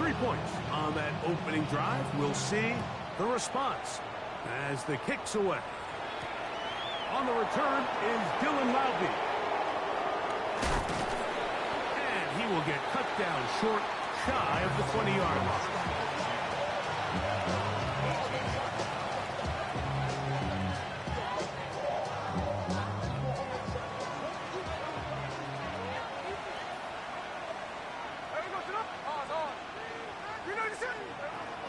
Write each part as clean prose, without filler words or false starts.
3 points on that opening drive. We'll see the response as the kick's away. On the return is Dylan Loudby. And he will get cut down short, shy of the 20-yard line.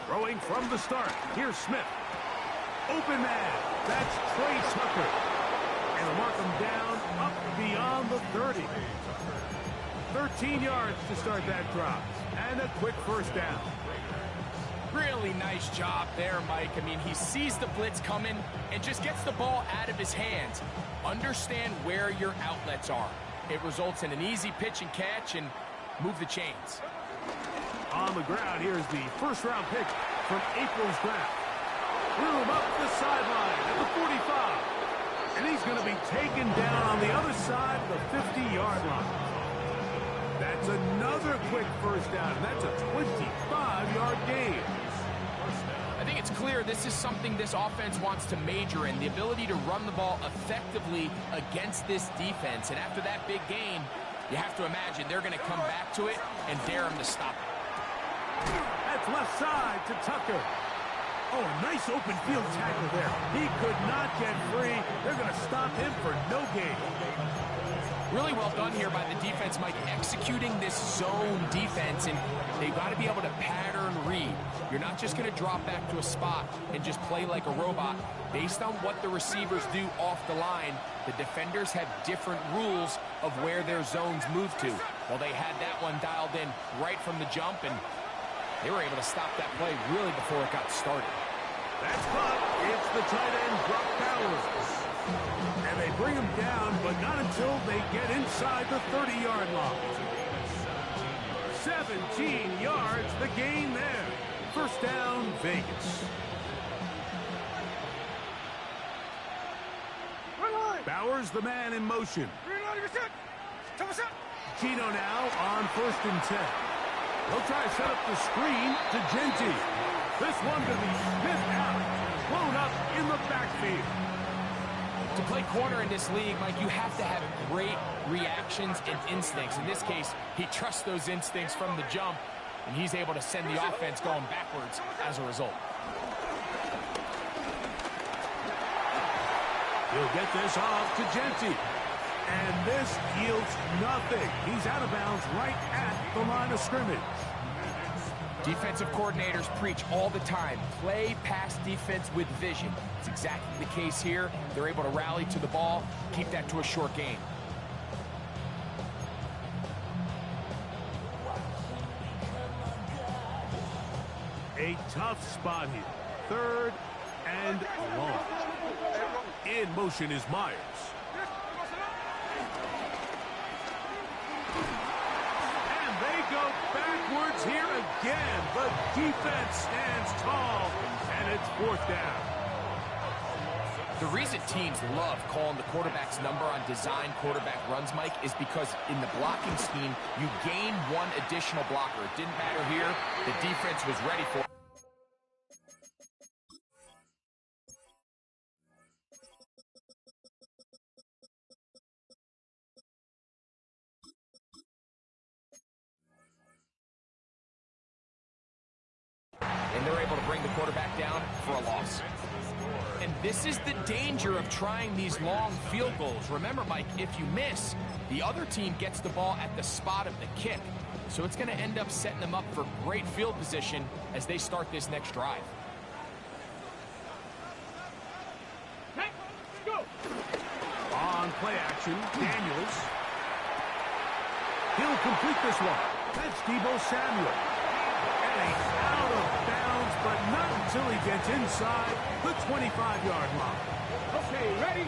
Throwing from the start. Here's Smith. Open man. That's Trey Tucker. And they'll mark him down up beyond the 30. 13 yards to start that drive. And a quick first down. Really nice job there, Mike. I mean, he sees the blitz coming and just gets the ball out of his hands. Understand where your outlets are. It results in an easy pitch and catch and move the chains. On the ground, here's the first-round pick from April's draft. Threw him up the sideline at the 45. And he's going to be taken down on the other side of the 50-yard line. That's another quick first down, and that's a 25-yard gain. I think it's clear this is something this offense wants to major in, the ability to run the ball effectively against this defense. And after that big gain, you have to imagine they're going to come back to it and dare him to stop it. That's left side to Tucker. Oh, a nice open field tackle there. He could not get free. They're going to stop him for no gain. Really well done here by the defense, Mike, executing this zone defense, and they've got to be able to pattern read. You're not just going to drop back to a spot and just play like a robot. Based on what the receivers do off the line, the defenders have different rules of where their zones move to. Well, they had that one dialed in right from the jump, and they were able to stop that play really before it got started. That's caught. It's the tight end, Brock Bowers. And they bring him down, but not until they get inside the 30-yard line. 17 yards, the gain there. First down, Vegas. Bowers, the man in motion. Gino now on 1st and 10. He'll try to set up the screen to Genty. This one going to be sniffed out, blown up in the backfield. To play corner in this league, Mike, you have to have great reactions and instincts. In this case, he trusts those instincts from the jump, and he's able to send the offense going backwards as a result. He'll get this off to Genty. And this yields nothing. He's out of bounds right at the line of scrimmage. Defensive coordinators preach all the time, play pass defense with vision. It's exactly the case here. They're able to rally to the ball, keep that to a short game. A tough spot here. 3rd and long. In motion is Myers. Go backwards here again. The defense stands tall, and it's 4th down. The reason teams love calling the quarterback's number on design quarterback runs, Mike, is because in the blocking scheme, you gain one additional blocker. It didn't matter here. The defense was ready for it. And they're able to bring the quarterback down for a loss. And this is the danger of trying these long field goals. Remember, Mike, if you miss, the other team gets the ball at the spot of the kick. So it's going to end up setting them up for great field position as they start this next drive. Hey, go! On play action, Daniels. He'll complete this one. That's Deebo Samuel. And he's out of bounds, but not until he gets inside the 25-yard line. Okay, ready?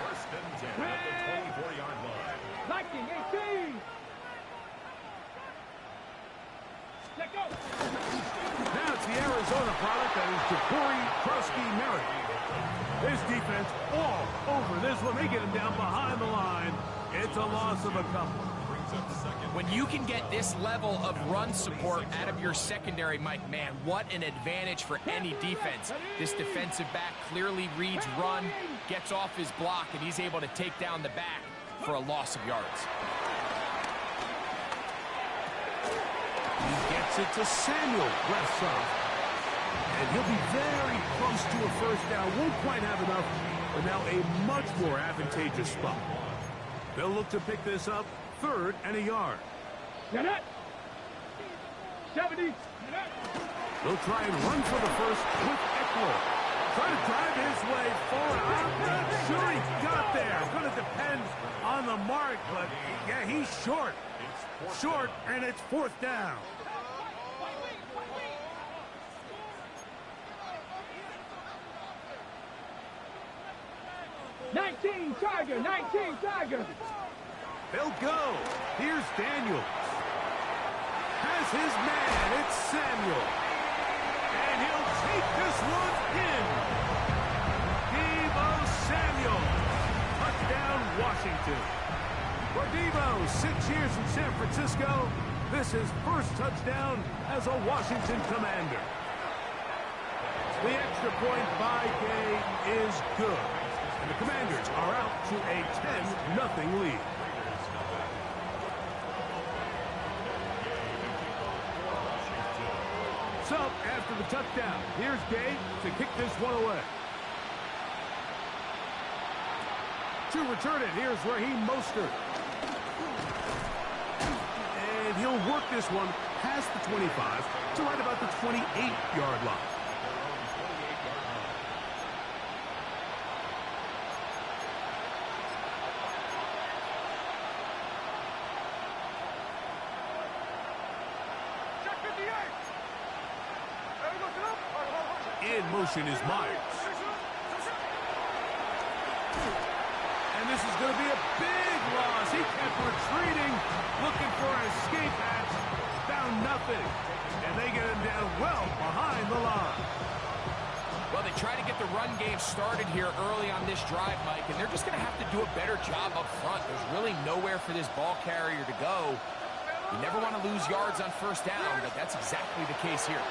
First and 10 at the 24-yard line. Lightning 18. Let go. Now it's the Arizona product that is Jabari Krusky-Merritt. This defense all over this one. They get him down behind the line. It's a loss of a couple. When you can get this level of run support out of your secondary, Mike, man, what an advantage for any defense. This defensive back clearly reads run, gets off his block, and he's able to take down the back for a loss of yards. He gets it to Samuel, left side. And he'll be very close to a first down. Won't quite have enough, but now a much more advantageous spot. They'll look to pick this up, 3rd and a yard. 70. They'll try and run for the first with Eckler. Trying to drive his way forward. I'm not sure he got there. Going to depend on the mark, but yeah, he's short. Short, and it's 4th down. Tiger, 19 Tiger. They'll go. Here's Daniels. Has his man. It's Samuel. And he'll take this one in. Deebo Samuel. Touchdown, Washington. For Deebo, 6 years in San Francisco, this is first touchdown as a Washington Commander. The extra point by Gay is good. And the Commanders are out to a 10-0 lead. So, after the touchdown, here's Gay to kick this one away. To return it, here's Raheem Mostert. And he'll work this one past the 25 to right about the 28-yard line. In motion is Myers. And this is going to be a big loss. He kept retreating, looking for an escape hatch. Found nothing. And they get him down well behind the line. Well, they try to get the run game started here early on this drive, Mike, and they're just going to have to do a better job up front. There's really nowhere for this ball carrier to go. You never want to lose yards on first down, but that's exactly the case here.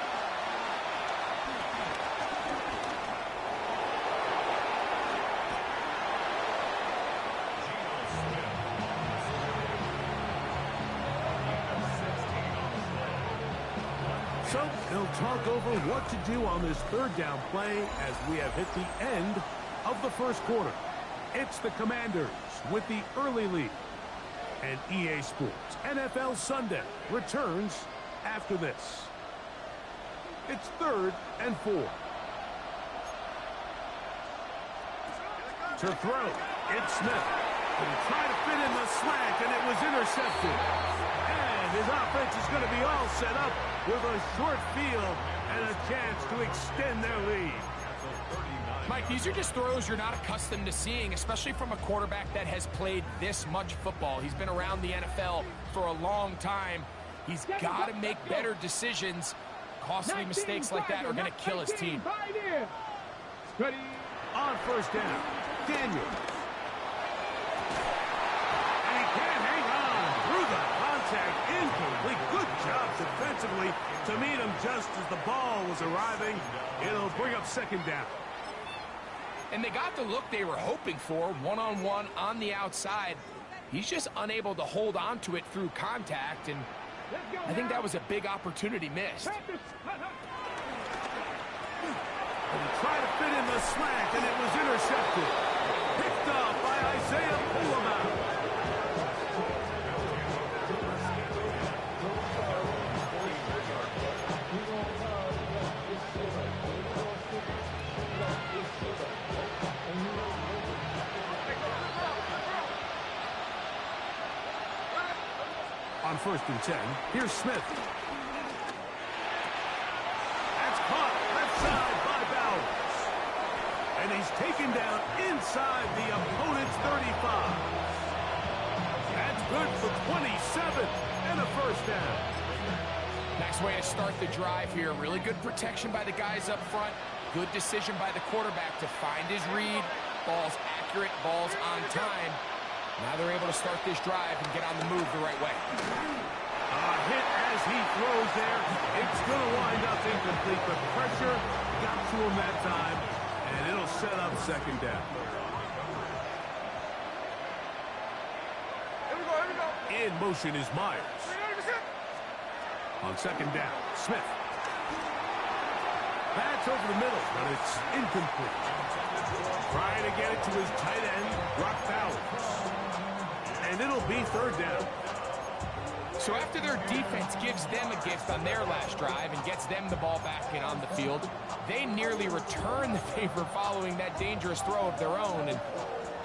So they'll talk over what to do on this 3rd down play as we have hit the end of the first quarter. It's the Commanders with the early lead. And EA Sports NFL Sunday returns after this. It's 3rd and 4. To throw, it's Smith. And try to fit in the slant, and it was intercepted. And his offense is going to be all set up with a short field and a chance to extend their lead. Mike, these are just throws you're not accustomed to seeing, especially from a quarterback that has played this much football. He's been around the NFL for a long time. He's got to make better decisions. Costly mistakes like that are going to kill his team. On first down, Daniel. And he can't hang on through the contact. Incomplete. Good job defensively to meet him just as the ball was arriving. It'll bring up 2nd down. And they got the look they were hoping for, one-on-one on the outside. He's just unable to hold on to it through contact, and I think that was a big opportunity missed. And he tried to fit in the slant, and it was intercepted. Picked off by Isaiah Pullman. On 1st and 10, here's Smith. That's caught left side by Bowers. And he's taken down inside the opponent's 35. That's good for 27 and a first down. Nice way to start the drive here. Really good protection by the guys up front. Good decision by the quarterback to find his read. Ball's accurate, ball's on time. Now they're able to start this drive and get on the move the right way. Hit as he throws there. It's going to wind up incomplete, but pressure got to him that time, and it'll set up second down. In motion is Myers. On second down, Smith. That's over the middle, but it's incomplete. Trying to get it to his tight end, Brock Bowers. And it'll be third down. So after their defense gives them a gift on their last drive and gets them the ball back and on the field, they nearly return the favor following that dangerous throw of their own. And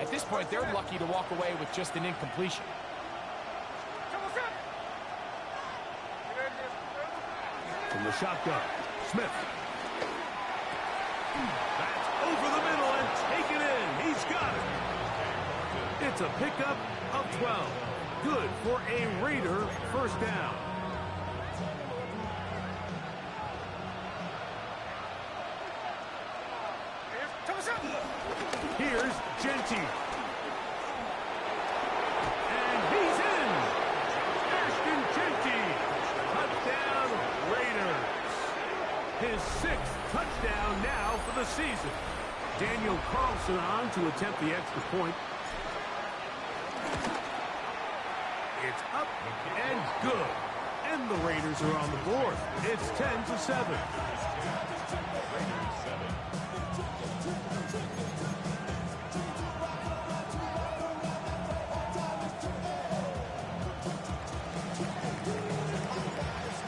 at this point, they're lucky to walk away with just an incompletion. From the shotgun, Smith. That's over the middle and taken in. He's got it. It's a pickup of 12. Good for a Raider first down. Here's Genty. And he's in. Ashton Genty. Touchdown, Raiders. His 6th touchdown now for the season. Daniel Carlson on to attempt the extra point. It's up and good. And the Raiders are on the board. It's 10-7.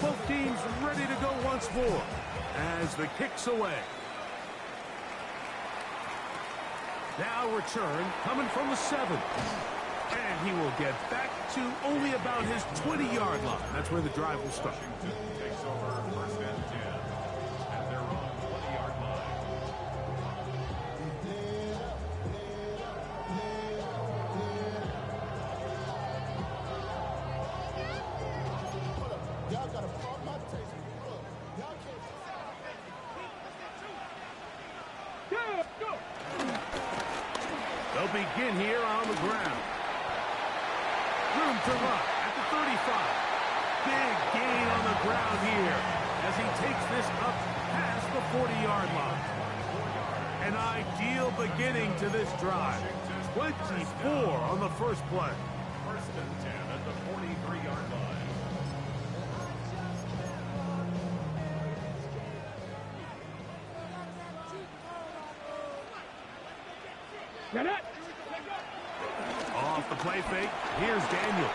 Both teams ready to go once more as the kick's away. Now return coming from the 7. And he will get back to only about his 20-yard line. That's where the drive will start. Takes over first and 10 at their own 20-yard line. Y'all gotta pump my taste. Y'all can't. Go! They'll begin here on the ground. Room to run at the 35. Big gain on the ground here as he takes this up past the 40-yard line. An ideal beginning to this drive. 24 on the first play. First and 10 at the 43-yard line. Get it! Off the play fake, here's Daniels.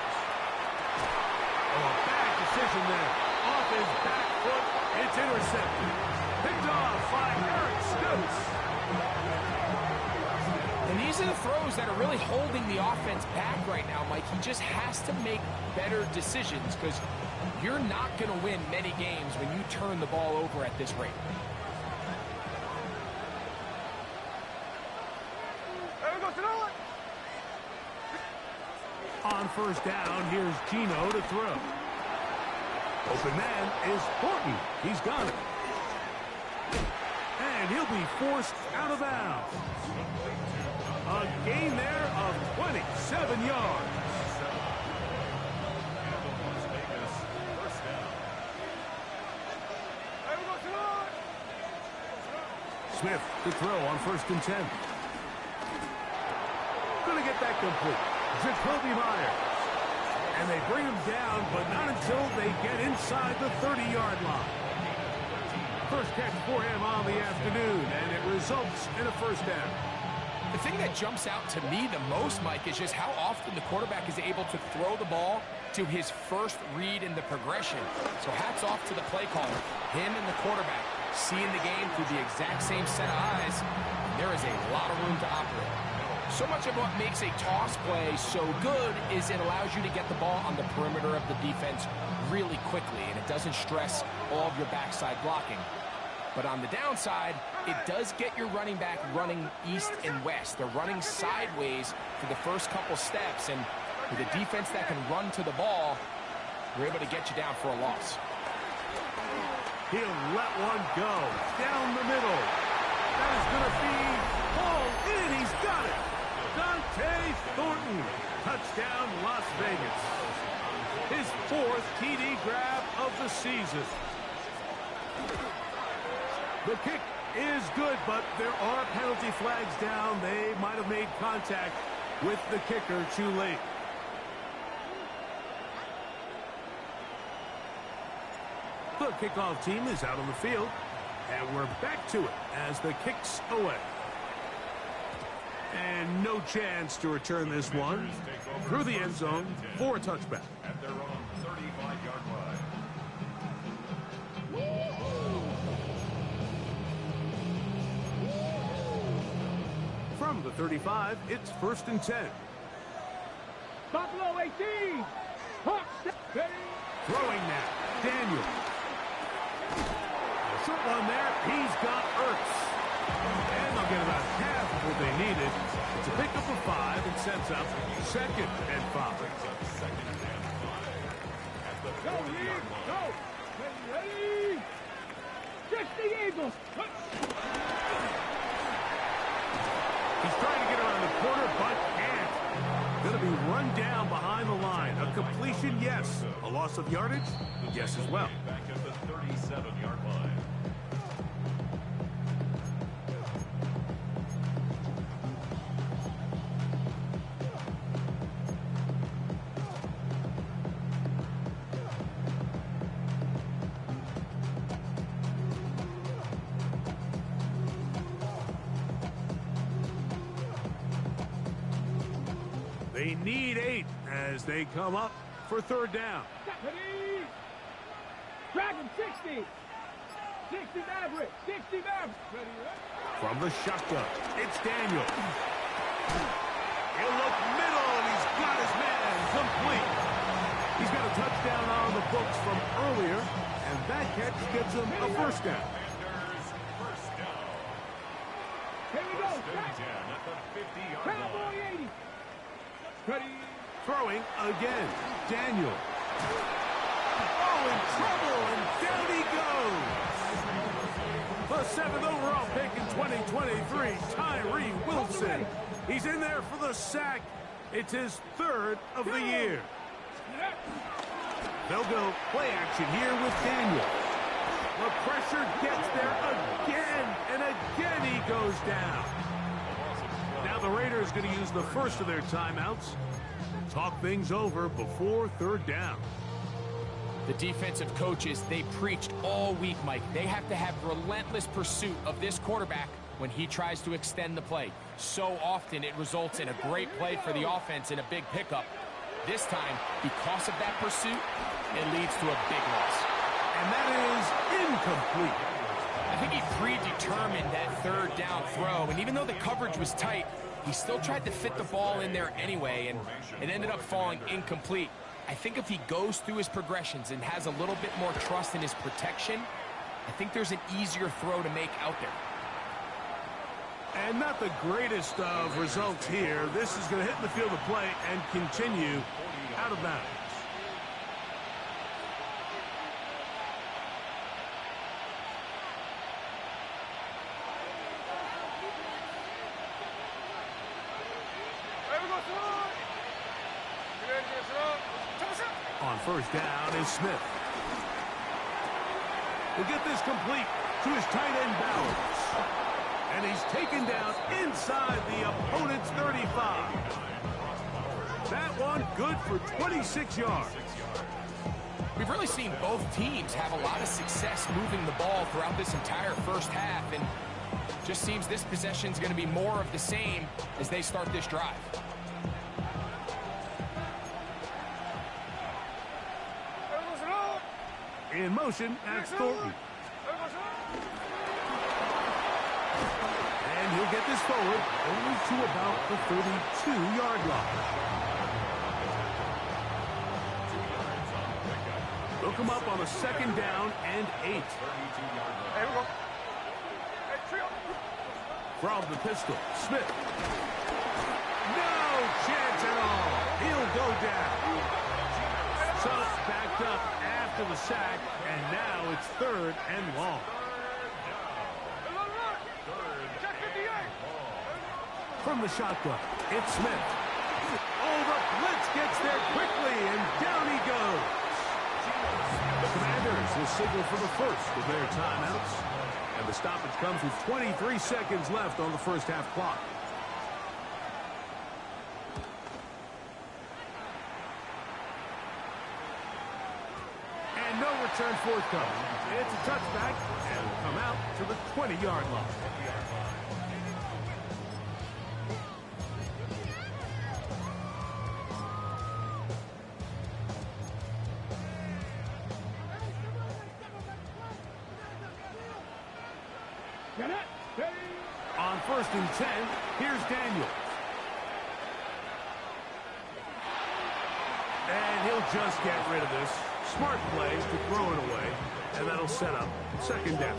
Oh, a bad decision there. Off his back foot, it's intercepted. Picked off by Eric Stokes. And these are the throws that are really holding the offense back right now, Mike. He just has to make better decisions because you're not going to win many games when you turn the ball over at this rate. On first down, here's Gino to throw. Open man is Horton. He's got it. And he'll be forced out of bounds. A gain there of 27 yards. Smith to throw on first and 10. Gonna get that complete. Jacoby Myers. And they bring him down, but not until they get inside the 30-yard line. First catch for him on the afternoon, and it results in a first down. The thing that jumps out to me the most, Mike, is just how often the quarterback is able to throw the ball to his first read in the progression. So hats off to the play caller. Him and the quarterback seeing the game through the exact same set of eyes. There is a lot of room to operate. So much of what makes a toss play so good is it allows you to get the ball on the perimeter of the defense really quickly, and it doesn't stress all of your backside blocking. But on the downside, it does get your running back running east and west. They're running sideways for the first couple steps, and with a defense that can run to the ball, we're able to get you down for a loss. He'll let one go down the middle. That is going to be hauled in. He's got it. Dante Thornton Touchdown, Las Vegas. His 4th TD grab of the season. The kick is good, but there are penalty flags down. They might have made contact with the kicker too late. The kickoff team is out on the field, and we're back to it as the kick's away. And no chance to return this one through the end zone for a touchback. At their own 35-yard line. From the 35, it's 1st and 10. Buffalo 18. Hawks. Ready. Throwing now, Daniel. Short one there, he's got Ertz. And they'll get about half of what they needed. It's a pickup of 5 and sets up 2nd and 5. Go, Lee. Go. Ready. Just the Eagles. He's trying to get around the corner, but can't. Going to be run down behind the line. A completion, yes. A loss of yardage, yes as well. Back at the 37-yard line. They need 8 as they come up for 3rd down. Ready. Dragon 60. 60 Maverick. 60 Maverick. Ready. From the shotgun, it's Daniel. He'll look middle, and he's got his man complete. He's got a touchdown on the books from earlier, and that catch gets him a 1st down. First down. Here we go. First and 10 at the 50-yard Cowboy line. 80. Ready. Throwing again, Daniel. Oh, in trouble, and down he goes. The 7th overall pick in 2023, Tyree Wilson. He's in there for the sack. It's his 3rd of the year. They'll go play action here with Daniel. The pressure gets there again, and again he goes down. Now the Raiders going to use the first of their timeouts. Talk things over before 3rd down. The defensive coaches, they preached all week, Mike. They have to have relentless pursuit of this quarterback when he tries to extend the play. So often it results in a great play for the offense and a big pickup. This time, because of that pursuit, it leads to a big loss. And that is incomplete. I think he predetermined that 3rd down throw, and even though the coverage was tight, he still tried to fit the ball in there anyway, and it ended up falling incomplete. I think if he goes through his progressions and has a little bit more trust in his protection, I think there's an easier throw to make out there. And not the greatest of results here. This is going to hit the field of play and continue out of bounds. On 1st down is Smith. He'll get this complete to his tight end Bowers. And he's taken down inside the opponent's 35. That one good for 26 yards. We've really seen both teams have a lot of success moving the ball throughout this entire first half, and just seems this possession's going to be more of the same as they start this drive. In motion, that's Thornton. And he'll get this forward only to about the 32-yard line. They'll come up on a 2nd down and 8. From the pistol, Smith. No chance at all. He'll go down. So backed up after the sack, and now it's 3rd and long. From the shotgun, it's Smith. Overthrown. for the first of their timeouts. And the stoppage comes with 23 seconds left on the first half clock. And no return forthcoming. It's a touchback and will come out to the 20-yard line. On first and 10, here's Daniels. And he'll just get rid of this. Smart play to throw it away, and that'll set up second down.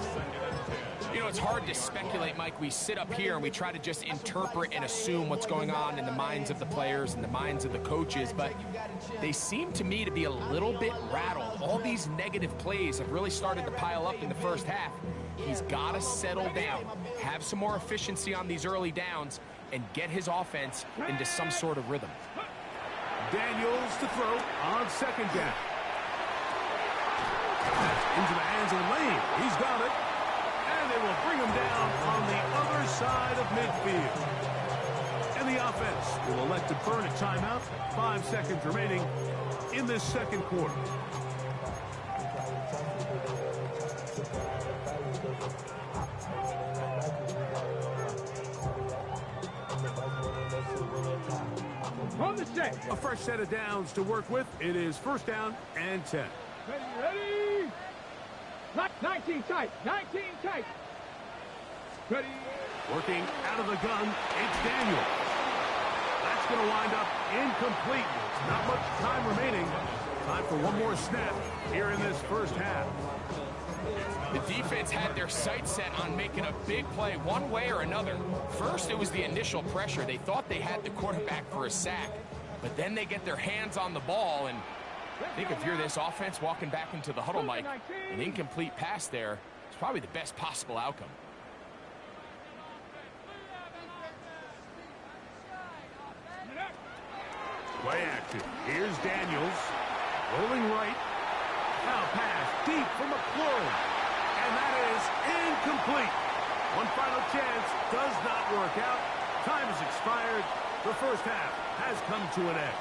You know, it's hard to speculate, Mike. We sit up here and we try to just interpret and assume what's going on in the minds of the players and the minds of the coaches, but they seem to me to be a little bit rattled. All these negative plays have really started to pile up in the first half. He's got to settle down, have some more efficiency on these early downs, and get his offense into some sort of rhythm. Daniels to throw on second down. That's into the hands of Lane. He's got it. And they will bring him down on the other side of midfield. And the offense will elect to burn a timeout. 5 seconds remaining in this second quarter. On the set. A fresh set of downs to work with. It is first down and 10. Ready? 19 tight. 19 tight. Ready? Working out of the gun, it's Daniel. That's going to wind up incomplete. Not much time remaining. Time for one more snap here in this first half. The defense had their sights set on making a big play one way or another. First, it was the initial pressure. They thought they had the quarterback for a sack, but then they get their hands on the ball, and I think if you're this offense walking back into the huddle, Mike, an incomplete pass there is probably the best possible outcome. Play action. Here's Daniels. Rolling right. Now pass deep from McLaurin. And that is incomplete. One final chance does not work out. Time has expired. The first half has come to an end.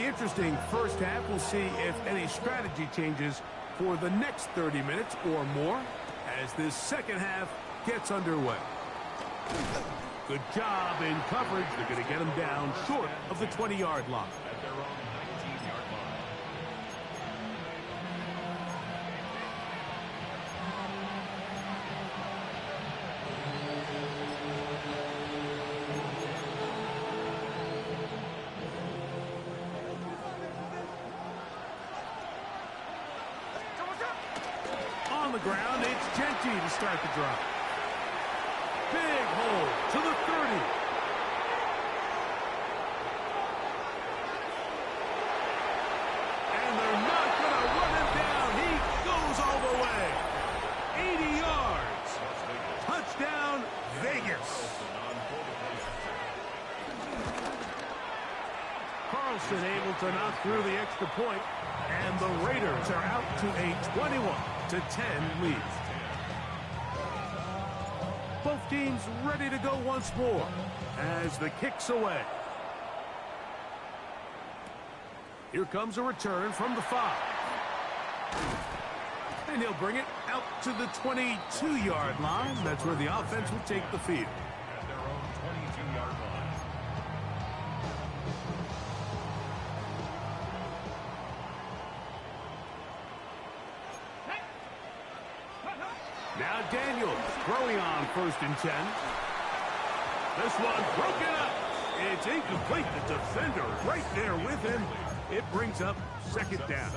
Interesting first half. We'll see if any strategy changes for the next 30 minutes or more as this second half gets underway. Good job in coverage. They're going to get him down short of the 20-yard line. At their own 19-yard line. On the ground, it's Genty to start the drive. Big hole to the 30. And they're not going to run him down. He goes all the way. 80 yards. Touchdown, Vegas. Carlson able to knock through the extra point, and the Raiders are out to a 21-10 lead. Both teams ready to go once more as the kick's away. Here comes a return from the 5. And he'll bring it out to the 22-yard line. That's where the offense will take the field. At their own 22-yard line. Now Daniels throwing on first and 10. This one broken up. It's incomplete. The defender right there with him. It brings up second down.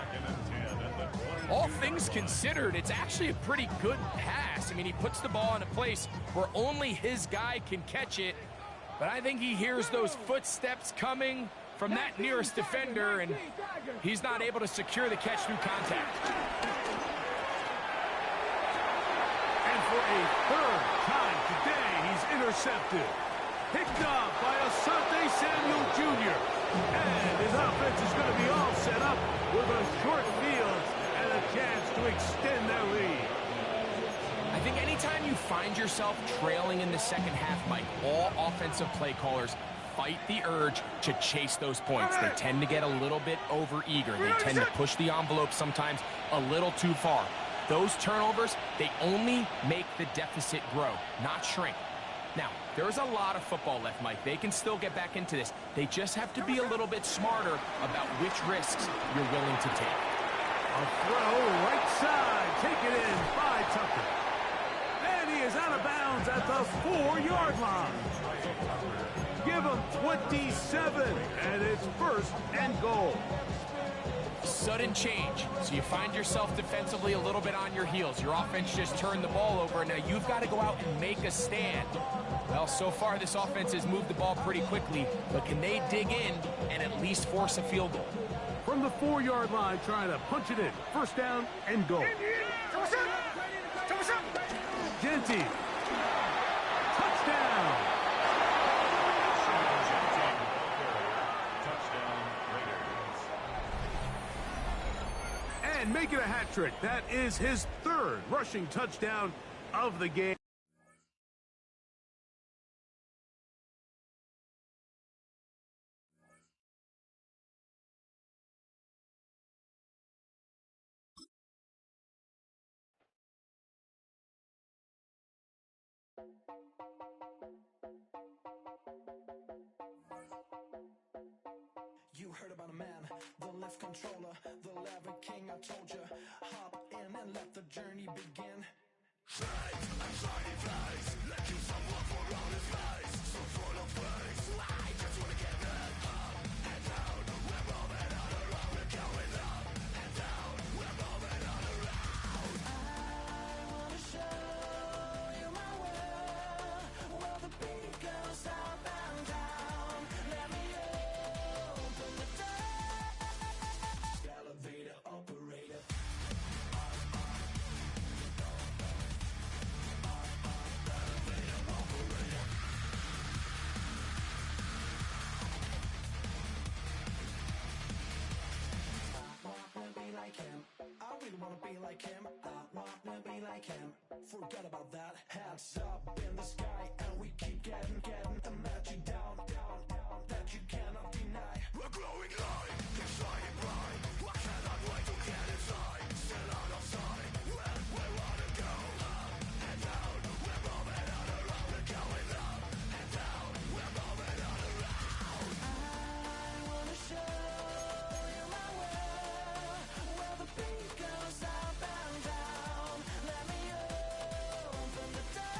All things considered, it's actually a pretty good pass. I mean, he puts the ball in a place where only his guy can catch it. But I think he hears those footsteps coming from that nearest defender, and he's not able to secure the catch through contact. And for a third time today, he's intercepted. Picked up by Asante Samuel Jr. And his offense is going to be all set up with a short field and a chance to extend their lead. I think anytime you find yourself trailing in the second half, Mike, all offensive play callers fight the urge to chase those points. They tend to get a little bit over-eager. They tend to push the envelope sometimes a little too far. Those turnovers, they only make the deficit grow, not shrink. Now, there's a lot of football left, Mike. They can still get back into this. They just have to be a little bit smarter about which risks you're willing to take. A throw right side, taken in by Tucker. And he is out of bounds at the 4-yard line. Give him 27, and it's first and goal. Sudden change. So you find yourself defensively a little bit on your heels. Your offense just turned the ball over, and now you've got to go out and make a stand. Well, so far this offense has moved the ball pretty quickly, but can they dig in and at least force a field goal? From the 4-yard line, trying to punch it in. First down and goal. Genty. Touchdown. And make it a hat trick. That is his third rushing touchdown of the game. You heard about a man, the lift controller, the lever king. I told you, hop in and let the journey begin. I really wanna be like him. I wanna be like him. Forget about that. Hands up in the sky, and we keep getting the magic down, that you cannot deny. We're glowing light, keep shining bright. I cannot wait to get inside. Still out of sight, where we wanna go. Up and down, we're moving on around. We're going up and down, we're moving on around. I wanna show you my world, where the beat goes up and down. Let me open the door.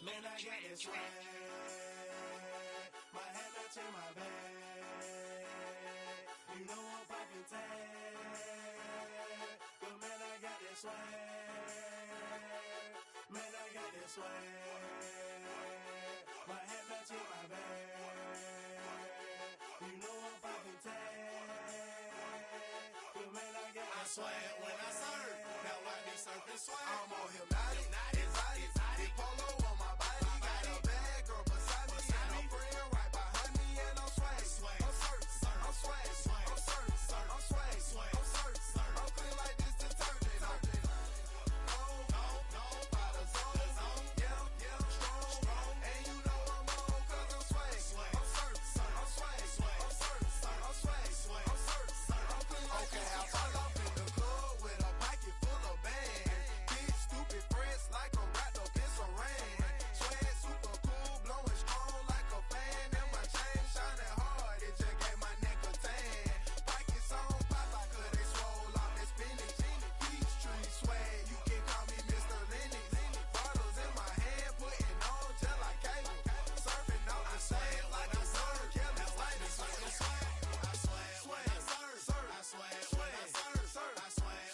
Man, I got this swag. My head matching my bag. You know I'm popping tag. But man, I got this swag. Man, I got this swag. My head matching my bag. You know I'm popping tag. But man, I got this swag when I serve. Now I be surfing swag. I'm on hypnotic, exotic, polo on my body. Got a bad girl beside me, and a friend right behind me, and I'm swag. I'm surf, I'm swag, I'm surf, I'm swag, I'm surf, I'm clean like this detergent. No, by the zone, yeah, strong, and you know I'm on 'cause I'm swag. I'm surf, I'm swag, I'm surf, I'm swag, I'm surf, I'm clean like this. Okay, I fall off in the club with a pocket full of bags. Big stupid friends like I'm wrapped up in saran. Swag super cool, blowing strong like a fan. And my chain shining hard, it just gave my neck a tan. Pockets on pop, I could they swole off that spinach. Peachtree swag, you can call me Mr. Lennox. Bottles in my hand, putting on just like cable. Surfing out the sand like a surf, killing like the swag. I swag, I surf, I swag, when I surf, I swag,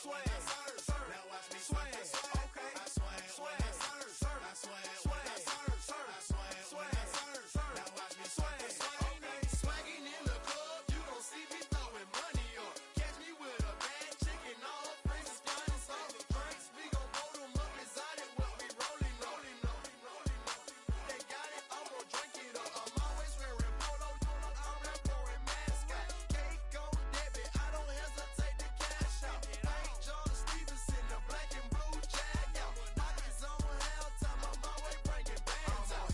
now watch me swag, okay, I swag, when I surf, I swag, when I surf, I swag, when I surf, now watch me swag, okay, swagging in the club, you gon' see me throwing money on, catch me with a bad chicken, all friends, guns, all the drinks, we gon' roll them up inside it, what we rolling, they got it, I'm gon' drink it up, I'm always wearing polo, I'm rap pouring mascot, cake on debit, I don't hesitate to cash out, St. John Stevenson, the black and blue jag out, pockets on hell time, I'm always bringing bands out,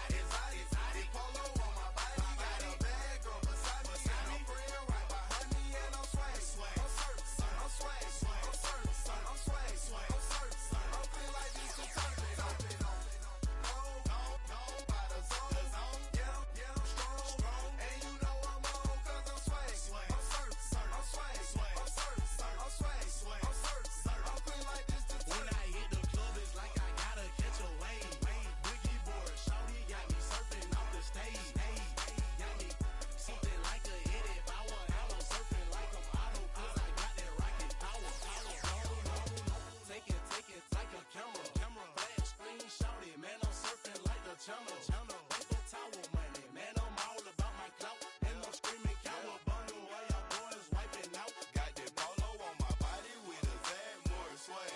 exotic, polo on my body, got a bad girl beside me, and a friend right behind me, and I'm swag, I'm surf, I'm swag, I'm surf, I'm swag, I'm surf, I'm clean like this detergent, no, by the zone, yeah, strong, and you know I'm on 'cause I'm swag, I'm surf, I'm swag, I'm surf, I'm swag, I'm surf, I'm clean like this detergent. When I hit the club, it's like I gotta catch a wave. Boogie board, shawty got me surfing off the stage. Got me something like a hit power. Hell, I'm surfing like I'm auto 'cause I got that rocket power. No, take it like a camera. Flash screen, shawty, man, I'm surfing like the channel. Paper towel money, man, I'm all about my clout. And I'm screaming cowabunga while y'all boys wiping out. Got that polo on my body with a Zag more swag.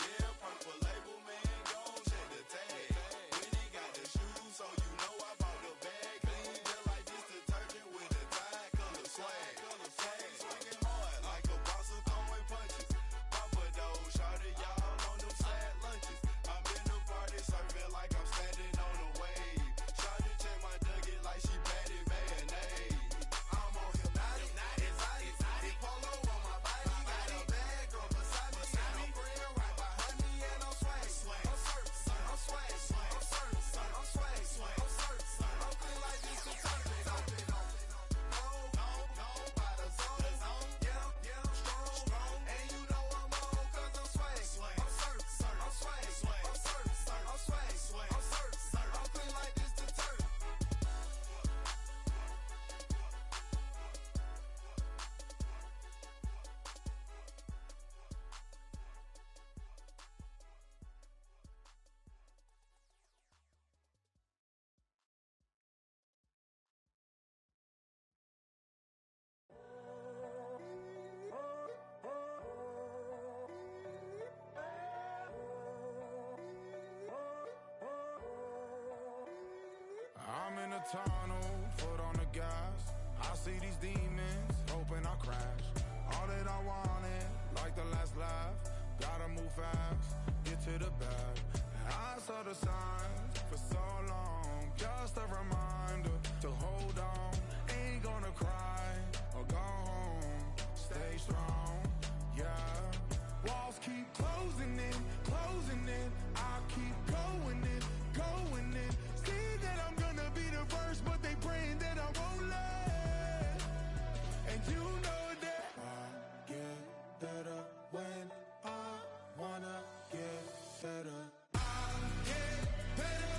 Yeah, purple label, man, gon' check the tag. When he got the shoes, so you know I bought the bag. Clean just like this detergent with a Tide color swag. Swinging hard like a boss of throwing punches. Papa though, shawty, y'all on them sad lunches. I'm in the party surfing like I'm standing on a wave. Shawty check my nugget like she batted mayonnaise. I'm on hypnotic, exotic, polo on my body. Got a bad girl beside me, and a friend right behind me, and I'm swag. I'm surf, I'm swag, I'm surf, I'm swag, I'm surf, I'm clean like this detergent. No, by the zone, yeah, strong, and you know I'm on 'cause I'm swag. I'm surf, I'm swag, I'm surf, I'm swag, I'm surf, I'm clean like this detergent. I'm in a tunnel, foot on the gas. I see these demons, hoping I crash. All that I wanted, like the last laugh. Gotta move fast, get to the bag. And I saw the signs for so long. Just a reminder to hold on. Ain't gonna cry or go home. Stay strong, yeah. Walls keep closing in, I keep going in, See that I'm gonna be the first, but they praying that I won't let. And you know that I get better when I wanna get better. I get better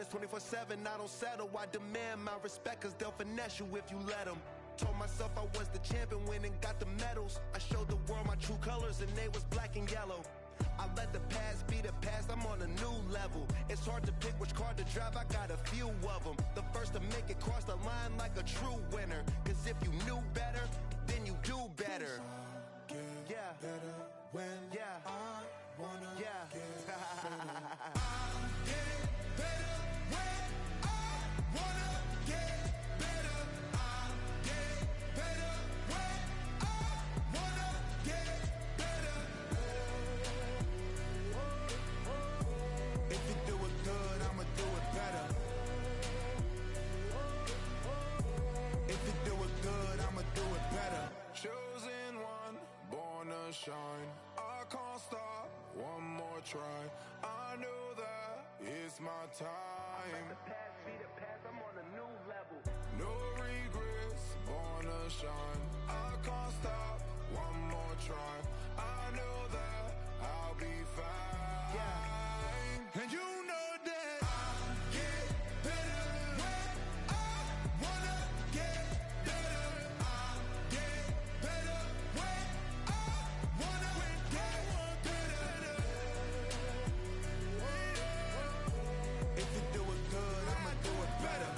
honest 24/7, I don't settle. I demand my respect, cause they'll finesse you if you let them. Told myself I was the champion, went and got the medals. I showed the world my true colors and they was black and yellow. I let the past be the past, I'm on a new level. It's hard to pick which car to drive, I got a few of them. The first to make it cross the line like a true winner. Cause if you knew better, then you do better. Yeah. Better when Yeah. I wanna Yeah. get better. I get better when I wanna get better. I get better when I wanna get better. If you do it good, I'ma do it better. If you do it good, I'ma do it better. Chosen one, born to shine. I can't stop, one more try. I know that it's my time. The past be the past, I'm on a new level. No regrets, born to shine. I can't stop, one more try. I know that I'll be fine. Yeah. And you know that I get better when I wanna get better. I get better when I wanna get better. If you do it good, I'ma do it better.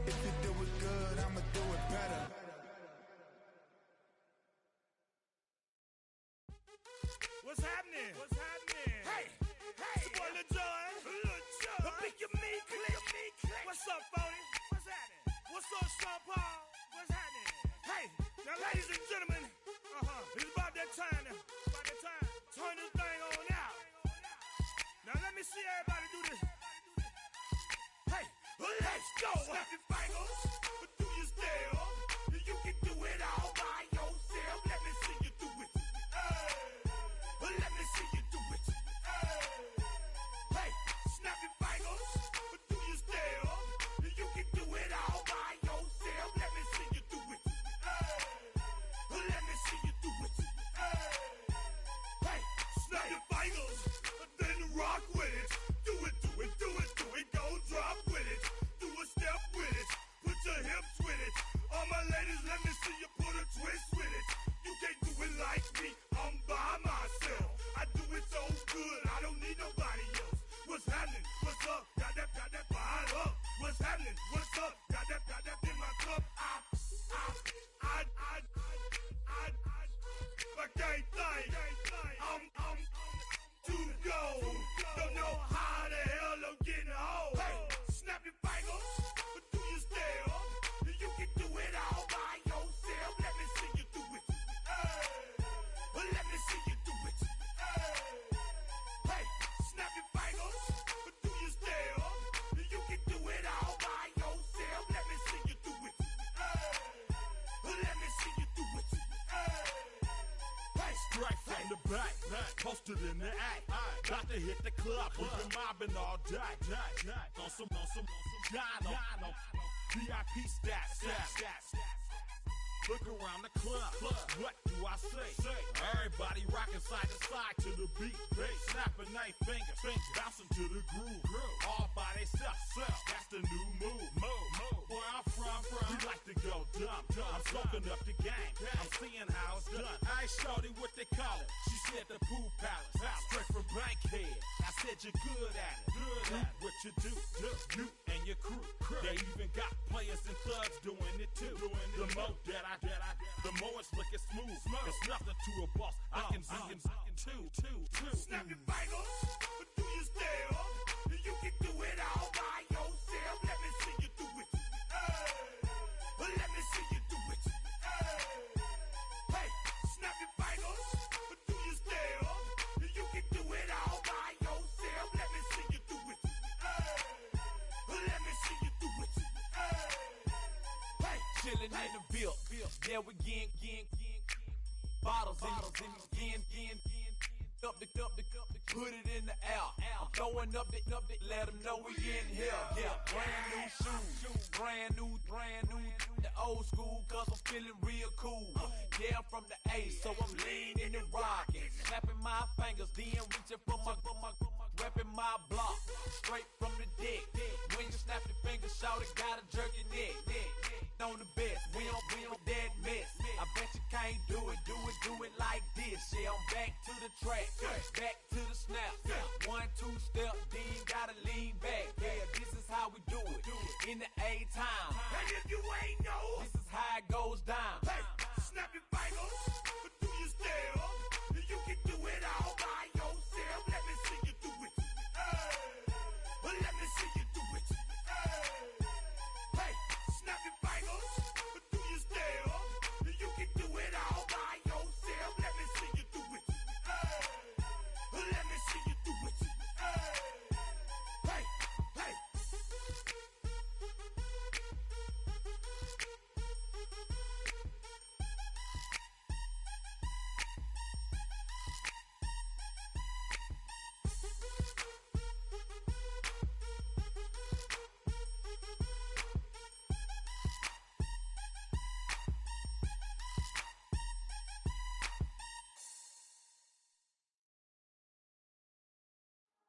If you do it good, I'ma do it better. What's happening? What's happening? Hey, hey, it's your boy Lil Jon. Lil Jon. The pick your me click. What's up, Phony? What's happening? What's up, Sean Paul? What's happening? Hey, now ladies and gentlemen, it's about that time now. About that time. Turn this thing on out. Now let me see everybody do this. Hey, let's go. Snap your fingers, but do your step. You can do it all by yourself. Let me see you do it. Let me see you do it. Hey, snap your fingers, but do your step. You can do it all by yourself. Let me see you do it. Let me see you do it. Hey, snap your fingers, then rock with it. Do it, do it, do it, do it. Go drop with it. Do a step with it. Put your hips with it. All my ladies, let me see you put a twist with it. You can't do it like me. I'm by myself. I do it so good. I don't need nobody else. What's happening? What's up? Got that fired up. What's happening? What's up? Got that in my cup. I can't think. I'm too go. Don't know how the hell I'm getting home. Hey, snap your fingers, but do your step. You can do it all by yourself. Let me see you do it. Let me see you do it. Hey, snap your fingers, but do your step. You can do it all by yourself. Let me see you do it. Let me see you do it. Hey, Straight from the back, posted in the act. Got to hit the club, we've been mobbing all day. On some Dino, VIP stats. Look around the club, what do I say? Everybody rocking side to side to the beat. Snapping their fingers, bouncing to the groove. All by themselves, that's the new move. Where I'm from, we like to go dumb. I'm soaking up the game, I'm seeing how it's done. I ain't shorty what they call it. She said the pool palace, straight from Bankhead. I said you're good at it. What you do, you and your crew. They even got players and thugs doing it too. The more that the more it's looking smooth. It's nothing to a boss. I can two. snap your fingers, but do your step. You can do it all by yourself. Let me see you do it. Let me see you do it. Hey, snap your fingers, but do your step. You can do it all by yourself. Let me see you do it. Let me see you do it. Hey, Chillin' in the bill. Yeah, we again. Bottles in again. Up the put it in the air. I'm throwing up the, let them know we in here. Yeah, brand new shoes, brand new. The old school, cause I'm feeling real cool. Yeah, I'm from the A, so I'm leaning and rocking. Snapping my fingers, then reaching for my my block, straight from the dick. When you snap your fingers, shout it, gotta jerk your neck. On the best, we don't dead miss. I bet you can't do it like this. Yeah, I'm back to the track, back to the snap. 1, 2 step, then you gotta lean back. Yeah, this is how we do it in the A-time. And if you ain't know, this is how it goes down. Hey, snap your fingers, but do you still? You can do it all by yourself. Let me see you do it. Let me see you do it. Hey, snap your fingers, but do you still? You can do it all by yourself. Let me see you do it. Let me see you do it. Hey, hey.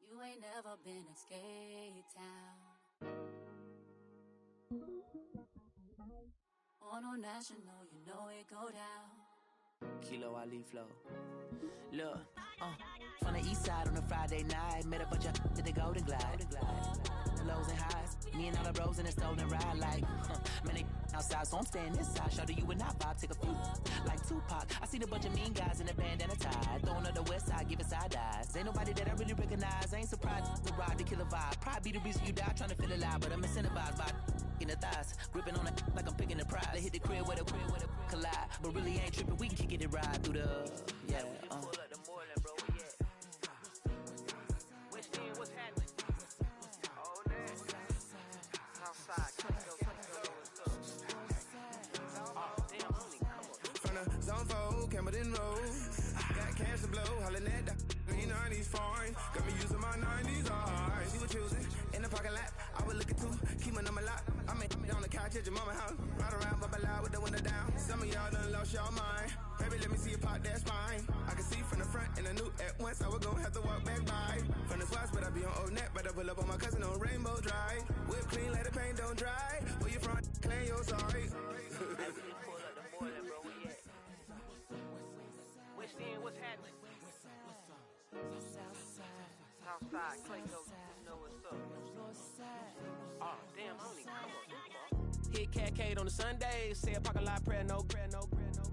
You ain't never been in skate town. On a national, you know it go down. Kilo Ali flow. Look, from the east side on a Friday night, met a bunch of to the Golden Glide. The lows and highs, me and all the bros in a stolen ride. Like, man, they outside, so I'm staying this side. Shout to you and I vibe, take a few. Like Tupac, I seen a bunch of mean guys in a bandana tie. Throwing up the west side, giving side eyes. Ain't nobody that I really recognize. I ain't surprised to ride the killer vibe. Probably be the reason you die, trying to feel alive. But I'm incentivized by in the thighs, gripping on it like I'm picking the prize. They hit the crib where the collide, but really ain't tripping. We can kick it and ride through the pull up the Moreland, bro. What's happening? Oh, outside, from the zone 4, Campbellton Road. Got cash to blow, hollering at the green 90s foreign. Got me using my 90s, alright. She was choosing in the parking lot. I was looking too, keep my number locked. I'm on the couch at your mama house. Ride around, bubble loud with the window down. Some of y'all done lost y'all mind. Baby, let me see you pop that spine. I can see from the front and I knew at once I was gonna have to walk back by. From the spots, but I be on Old Net. Better pull up on my cousin on Rainbow Drive. Whip clean, let the paint don't dry. Where you from? Claim your sorry. What's happening? Southside, Clayco, you know what's up. Oh, damn, homie, come on. Hit Catcade on the Sundays, say a parking lot prayer, no.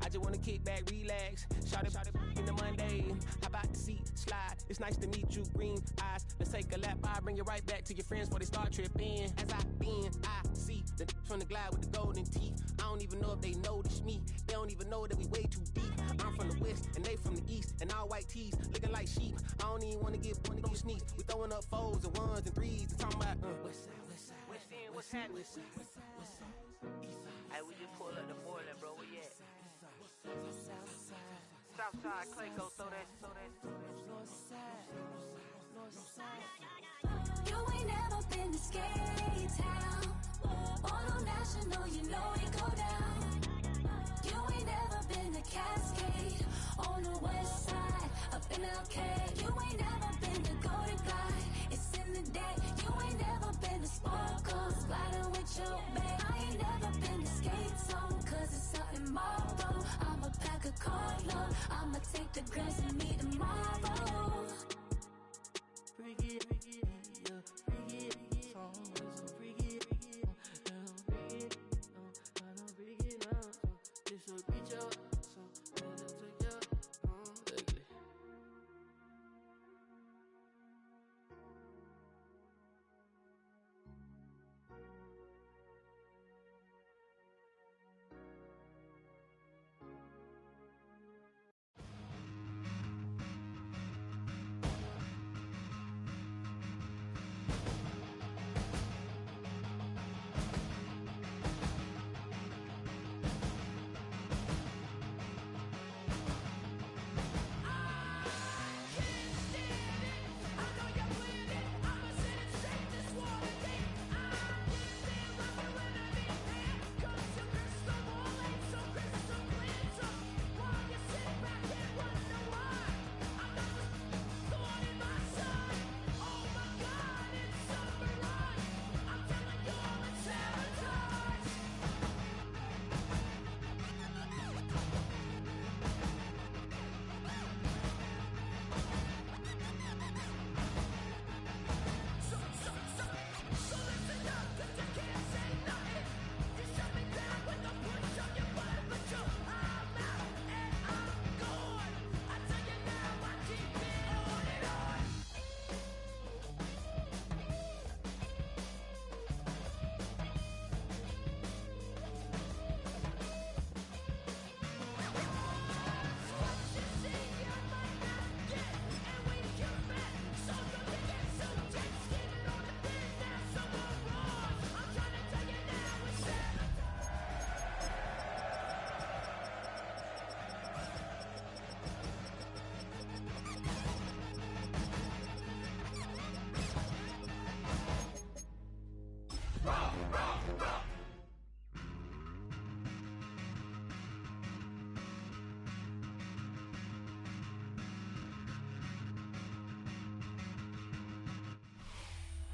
I just wanna kick back, relax, shout it in the Monday. How about the seat slide? It's nice to meet you, green eyes. Let's take a lap, I bring you right back to your friends before they start tripping. As I bend, I see the from the glide with the golden teeth. I don't even know if they notice me. They don't even know that we way too deep. I'm from the west and they from the east, and all white tees looking like sheep. I don't even wanna get one of those sneaks. We throwing up 4s and 1s and 3s and talking about west end, what's happening? Hey, we just pulled up the Moreland, bro. Where you at? Southside, Clayco, throw that. You ain't never been to skate town. On a national, you know it go down. You ain't never been to Cascade. On the west side, up in LK. You ain't never been to Golden Glide. It's in the day. You ain't never been to Sparkles, sliding with your babe. I ain't never been to Skate Zone, cause it's out in Marlboro. I'ma pack a carload. I'ma take the grass and meet tomorrow. Bring it, song is a bring it,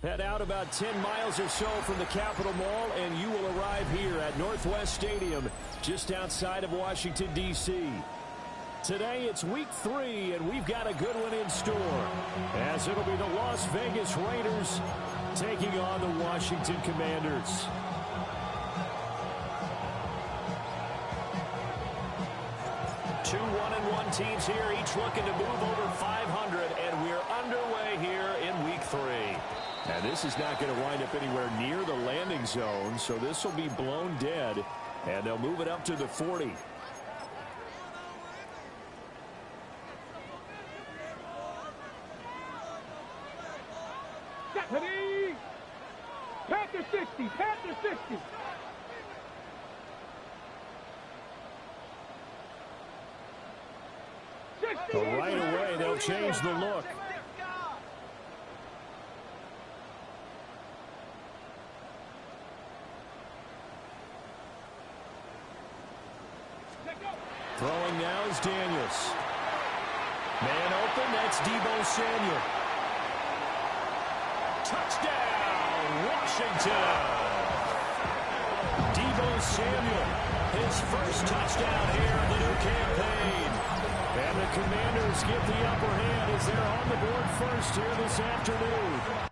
Head out about 10 miles or so from the Capitol Mall, and you will arrive here at Northwest Stadium, just outside of Washington, D.C. Today, it's week 3, and we've got a good one in store, as it'll be the Las Vegas Raiders taking on the Washington Commanders. Two 1-1 teams here, each looking to move over 500, and we're underway here in week 3. And this is not going to wind up anywhere near the landing zone, so this will be blown dead, and they'll move it up to the 40. Ready? Panther 60, Panther 60. So right away, they'll change the look. Throwing now is Daniels. Man open, that's Deebo Samuel. Touchdown, Washington! Deebo Samuel, his first touchdown here in the new campaign. And the Commanders get the upper hand as they're on the board first here this afternoon.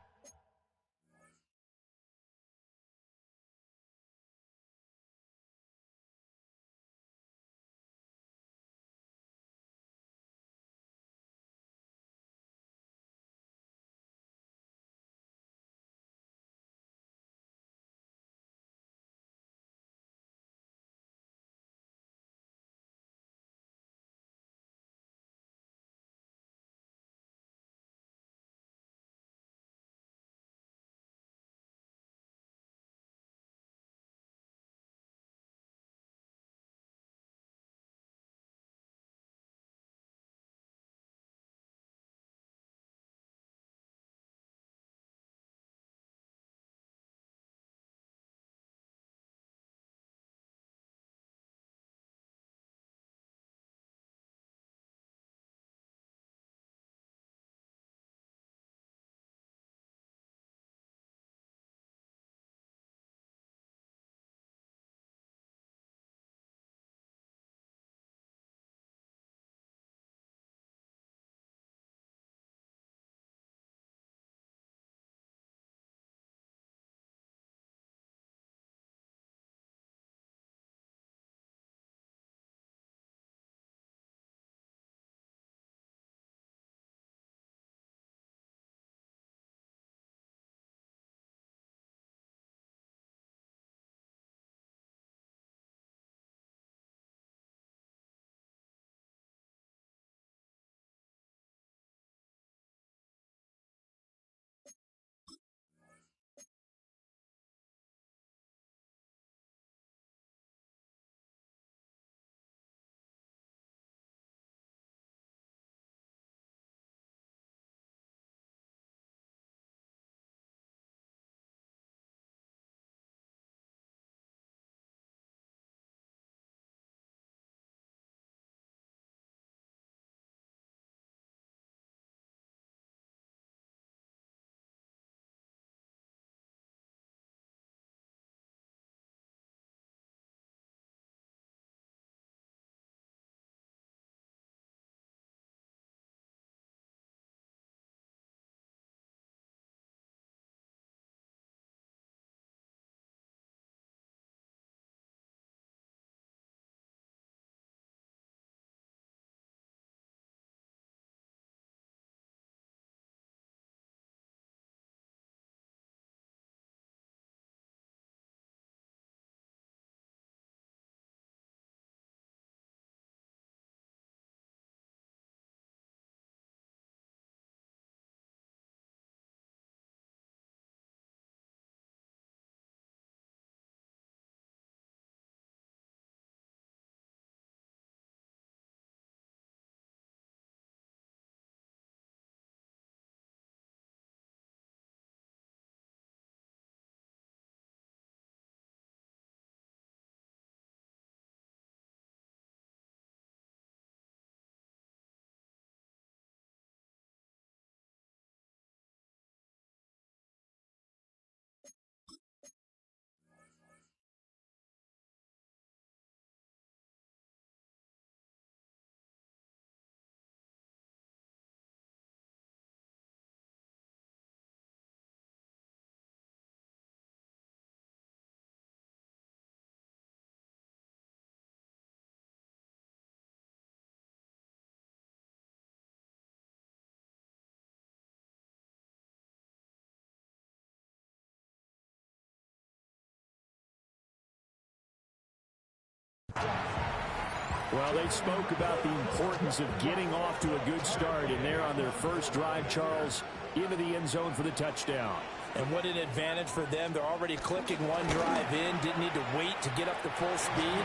Well, they spoke about the importance of getting off to a good start, and they're on their first drive, Charles, into the end zone for the touchdown. And what an advantage for them. They're already clicking one drive in, didn't need to wait to get up to full speed.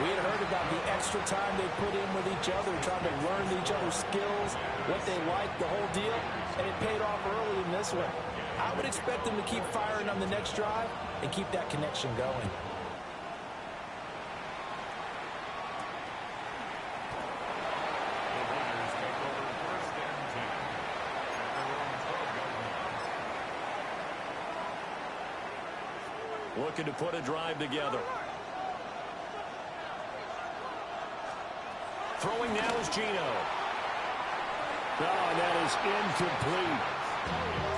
We had heard about the extra time they put in with each other, trying to learn each other's skills, what they like, the whole deal, and it paid off early in this one. I would expect them to keep firing on the next drive and keep that connection going. Looking to put a drive together. Throwing now is Gino. Oh, and that is incomplete.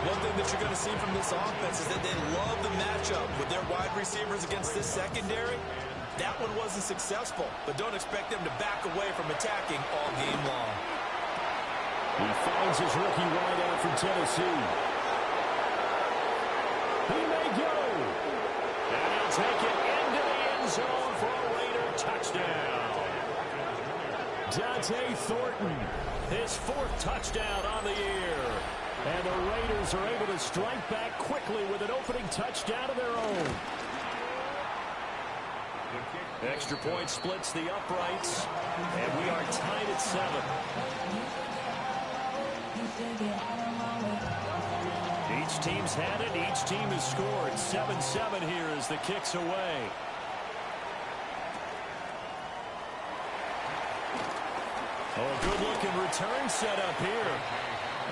One thing that you're going to see from this offense is that they love the matchup with their wide receivers against this secondary. That one wasn't successful, but don't expect them to back away from attacking all game long. He finds his rookie wideout from Tennessee. He may go. And he'll take it into the end zone for a Raider touchdown. Dante Thornton, his fourth touchdown on the year. And the Raiders are able to strike back quickly with an opening touchdown of their own. Extra point splits the uprights, and we are tied at 7. Each team's had it. Each team has scored. 7-7 here as the kick's away. Oh, good-looking return set up here.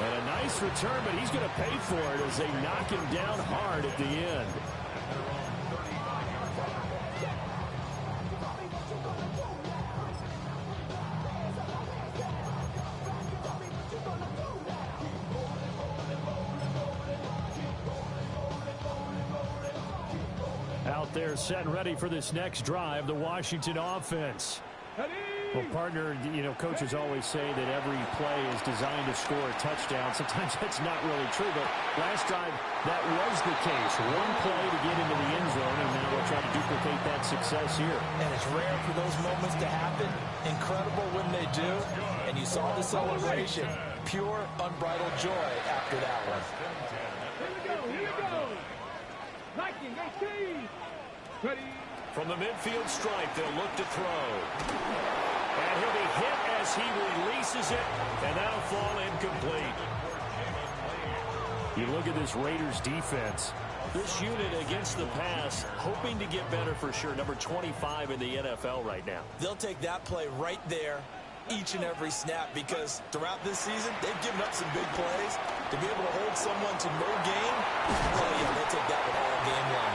And a nice return, but he's going to pay for it as they knock him down hard at the end. Out there set and ready for this next drive, the Washington offense. Well, partner, you know, coaches always say that every play is designed to score a touchdown. Sometimes that's not really true, but last drive, that was the case. One play to get into the end zone, and now they'll try to duplicate that success here. And it's rare for those moments to happen. Incredible when they do. And you saw the celebration. Pure, unbridled joy after that one. Here we go. Lightning, 18. Ready. From the midfield stripe, they'll look to throw. And he'll be hit as he releases it, and that'll fall incomplete. You look at this Raiders defense. This unit against the pass, hoping to get better for sure. Number 25 in the NFL right now. They'll take that play right there each and every snap because throughout this season, they've given up some big plays. To be able to hold someone to no gain, oh yeah, they'll take that one all game long.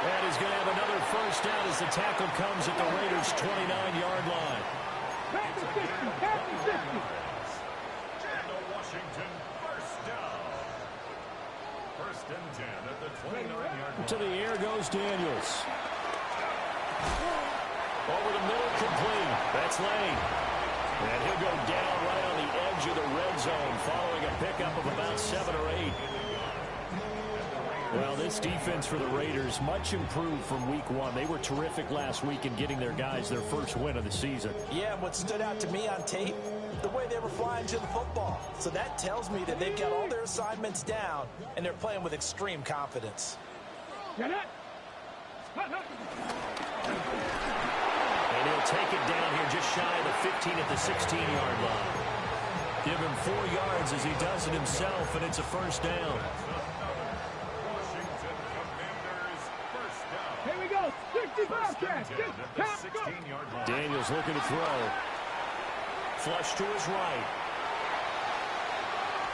And he's going to have another first down as the tackle comes at the Raiders' 29-yard line. Pass the 60, pass the 60. And the Washington first down. First and 10 at the 29-yard line. To the air goes Daniels. Over the middle, complete. That's Lane. And he'll go down right on the edge of the red zone following a pickup of about 7 or 8. Well, this defense for the Raiders, much improved from week 1. They were terrific last week in getting their guys their first win of the season. Yeah, what stood out to me on tape, the way they were flying to the football. So that tells me that they've got all their assignments down, and they're playing with extreme confidence. And he'll take it down here just shy of the 15 at the 16-yard line. Give him 4 yards as he does it himself, and it's a first down. Here we go. 65 catch. Daniels looking to throw. Flush to his right.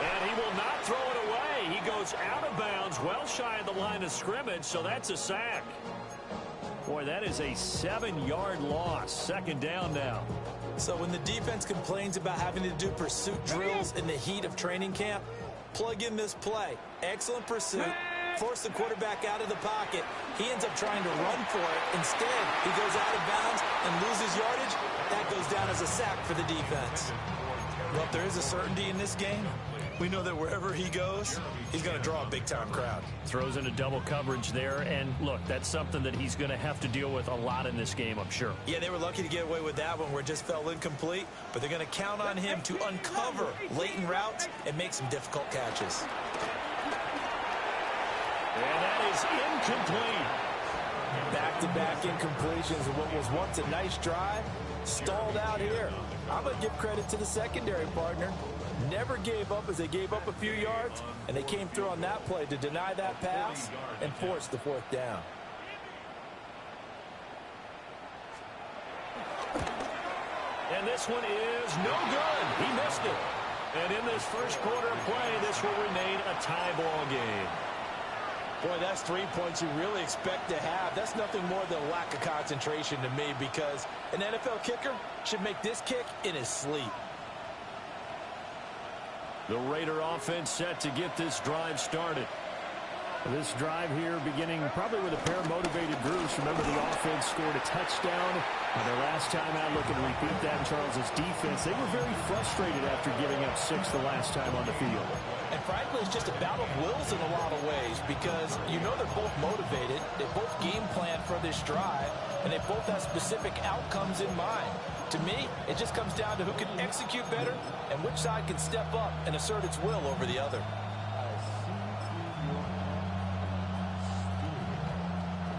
And he will not throw it away. He goes out of bounds, well shy of the line of scrimmage, so that's a sack. Boy, that is a 7-yard loss. Second down now. So when the defense complains about having to do pursuit drills in the heat of training camp, plug in this play. Excellent pursuit. Force the quarterback out of the pocket. He ends up trying to run for it. Instead, he goes out of bounds and loses yardage. That goes down as a sack for the defense. Well, if there is a certainty in this game, we know that wherever he goes, he's going to draw a big-time crowd. Throws into double coverage there, and look, that's something that he's going to have to deal with a lot in this game, I'm sure. Yeah, they were lucky to get away with that one where it just fell incomplete, but they're going to count on him to uncover latent routes and make some difficult catches. And that is incomplete. Back-to-back incompletions of what was once a nice drive, stalled out here. I'm going to give credit to the secondary partner. Never gave up as they gave up a few yards, and they came through on that play to deny that pass and force the fourth down. And this one is no good. He missed it. And in this first quarter of play, this will remain a tie ball game. Boy, that's 3 points you really expect to have. That's nothing more than a lack of concentration to me, because an NFL kicker should make this kick in his sleep. The Raider offense set to get this drive started. This drive here beginning probably with a pair of motivated groups. Remember, the offense scored a touchdown on their last time out. Looking to repeat that in Charles's defense. They were very frustrated after giving up 6 the last time on the field. And frankly, it's just a battle of wills in a lot of ways, because you know they're both motivated. They both game plan for this drive, and they both have specific outcomes in mind. To me, it just comes down to who can execute better and which side can step up and assert its will over the other.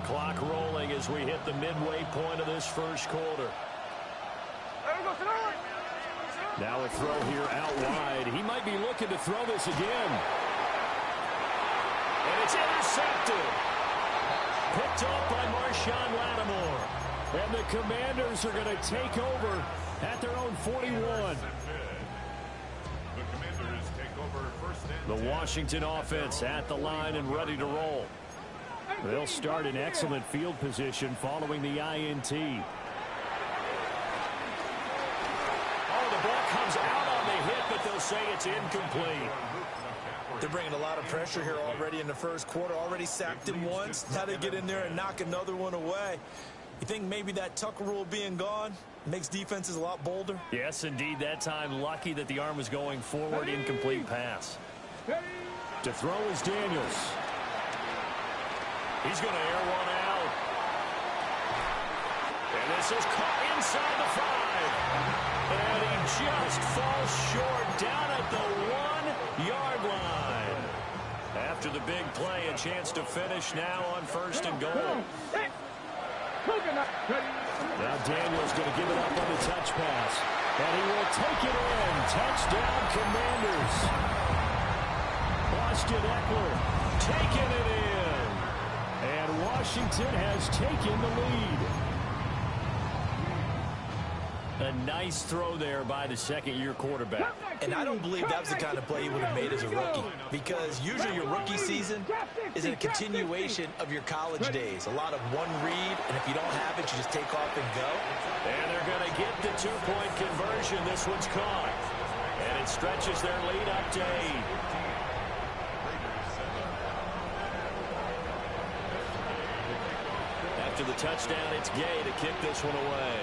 Clock rolling as we hit the midway point of this first quarter. Now a throw here out wide. He might be looking to throw this again. And it's intercepted. Picked off by Marshawn Lattimore. And the Commanders are going to take over at their own 41. The Washington offense at the line and ready to roll. They'll start in excellent field position following the INT. Oh, the ball comes out on the hit, but they'll say it's incomplete. They're bringing a lot of pressure here already in the first quarter. Already sacked him once. Now they get in there and knock another one away. You think maybe that Tucker rule being gone makes defenses a lot bolder? Yes, indeed. That time, lucky that the arm was going forward. Incomplete pass. To throw is Daniels. He's going to air one out. And this is caught inside the 5. And he just falls short down at the 1-yard line. After the big play, a chance to finish now on 1st and goal. Now Daniels going to give it up on the touch pass. And he will take it in. Touchdown, Commanders. Austin Eckler taking it in. And Washington has taken the lead. A nice throw there by the second-year quarterback. And I don't believe that was the kind of play he would have made as a rookie, because usually your rookie season is a continuation of your college days. A lot of one read, and if you don't have it, you just take off and go. And they're going to get the 2-point conversion. This one's caught. And it stretches their lead up to 8. After the touchdown, it's Gay to kick this one away.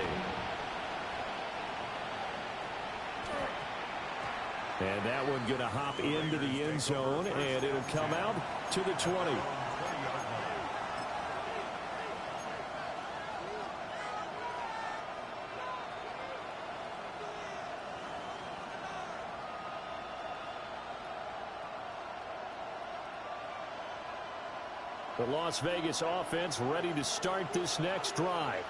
And that one going to hop into the end zone, and it'll come out to the 20. The Las Vegas offense ready to start this next drive.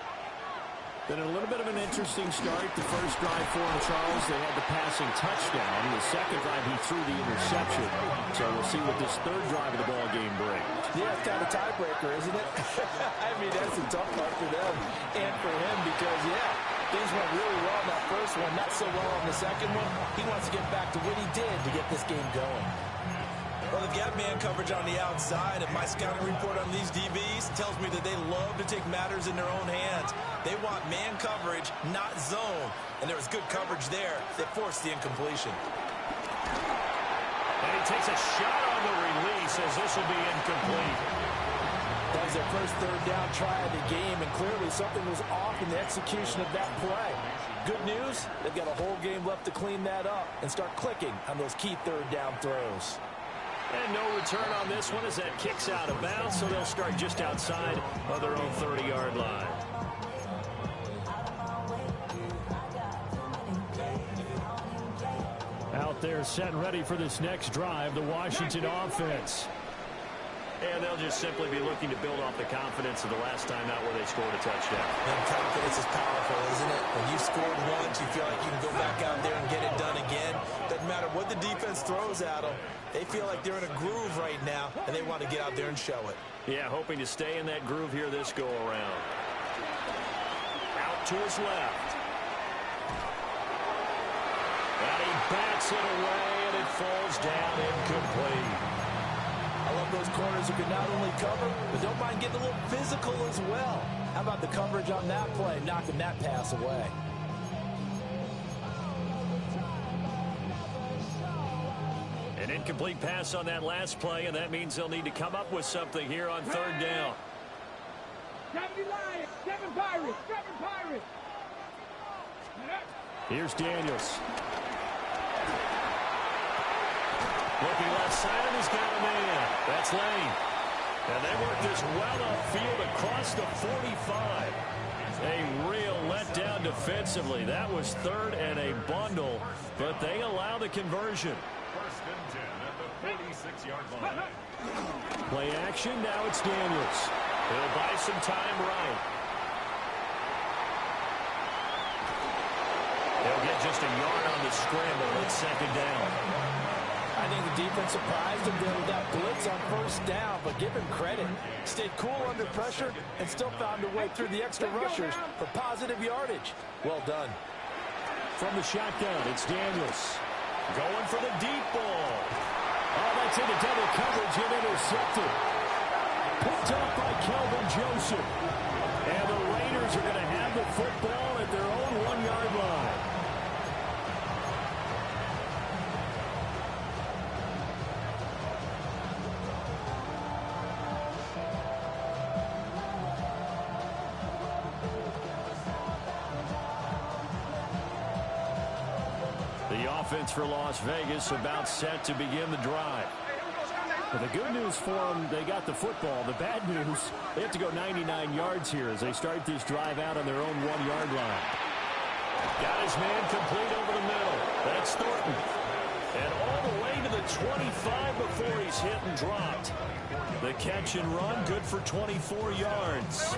Been a little bit of an interesting start. The first drive for him, Charles, they had the passing touchdown. The second drive, he threw the interception. So we'll see what this third drive of the ball game brings. Yeah, it's kind of a tiebreaker, isn't it? I mean, that's a tough part for them and for him because, yeah, things went really well in that first one, not so well on the second one. He wants to get back to what he did to get this game going. Well, they've got man coverage on the outside, and my scouting report on these DBs tells me that they love to take matters in their own hands. They want man coverage, not zone. And there was good coverage there that forced the incompletion. And he takes a shot on the release as this will be incomplete. That was their first third down try of the game, and clearly something was off in the execution of that play. Good news, they've got a whole game left to clean that up and start clicking on those key third down throws. And no return on this one as that kicks out of bounds, so they'll start just outside of their own 30-yard line. Out there set and ready for this next drive, the Washington offense. And they'll just simply be looking to build off the confidence of the last time out where they scored a touchdown. And confidence is powerful, isn't it? When you scored once, you feel like you can go back out there and get it done again. Doesn't matter what the defense throws at them. They feel like they're in a groove right now, and they want to get out there and show it. Yeah, hoping to stay in that groove here this go-around. Out to his left. And he bats it away, and it falls down incomplete. I love those corners who can not only cover, but don't mind getting a little physical as well. How about the coverage on that play, knocking that pass away? An incomplete pass on that last play, and that means they'll need to come up with something here on third down. 70 Lions, 7 Pirates, 7 Pirates. Here's Daniels. Looking left side, and he's got a man. That's Lane. And they work this well upfield across the 45. A real letdown defensively. That was third and a bundle, but they allow the conversion. First and 10 at the 46-yard line. Play action, now it's Daniels. He'll buy some time right. They'll get just a yard on the scramble at second down. I think the defense surprised him there with that blitz on first down, but give him credit. Stayed cool under pressure and still found a way through the extra rushers for positive yardage. Well done. From the shotgun, it's Daniels. Going for the deep ball. Oh, that's into double coverage and intercepted. Picked up by Kelvin Joseph. And the Raiders are going to have the football at their own 1-yard line. Offense for Las Vegas about set to begin the drive. Well, the good news for them, they got the football. The bad news, they have to go 99 yards here as they start this drive out on their own 1-yard line. Got his man complete over the middle. That's Thornton. And all the way to the 25 before he's hit and dropped. The catch and run, good for 24 yards.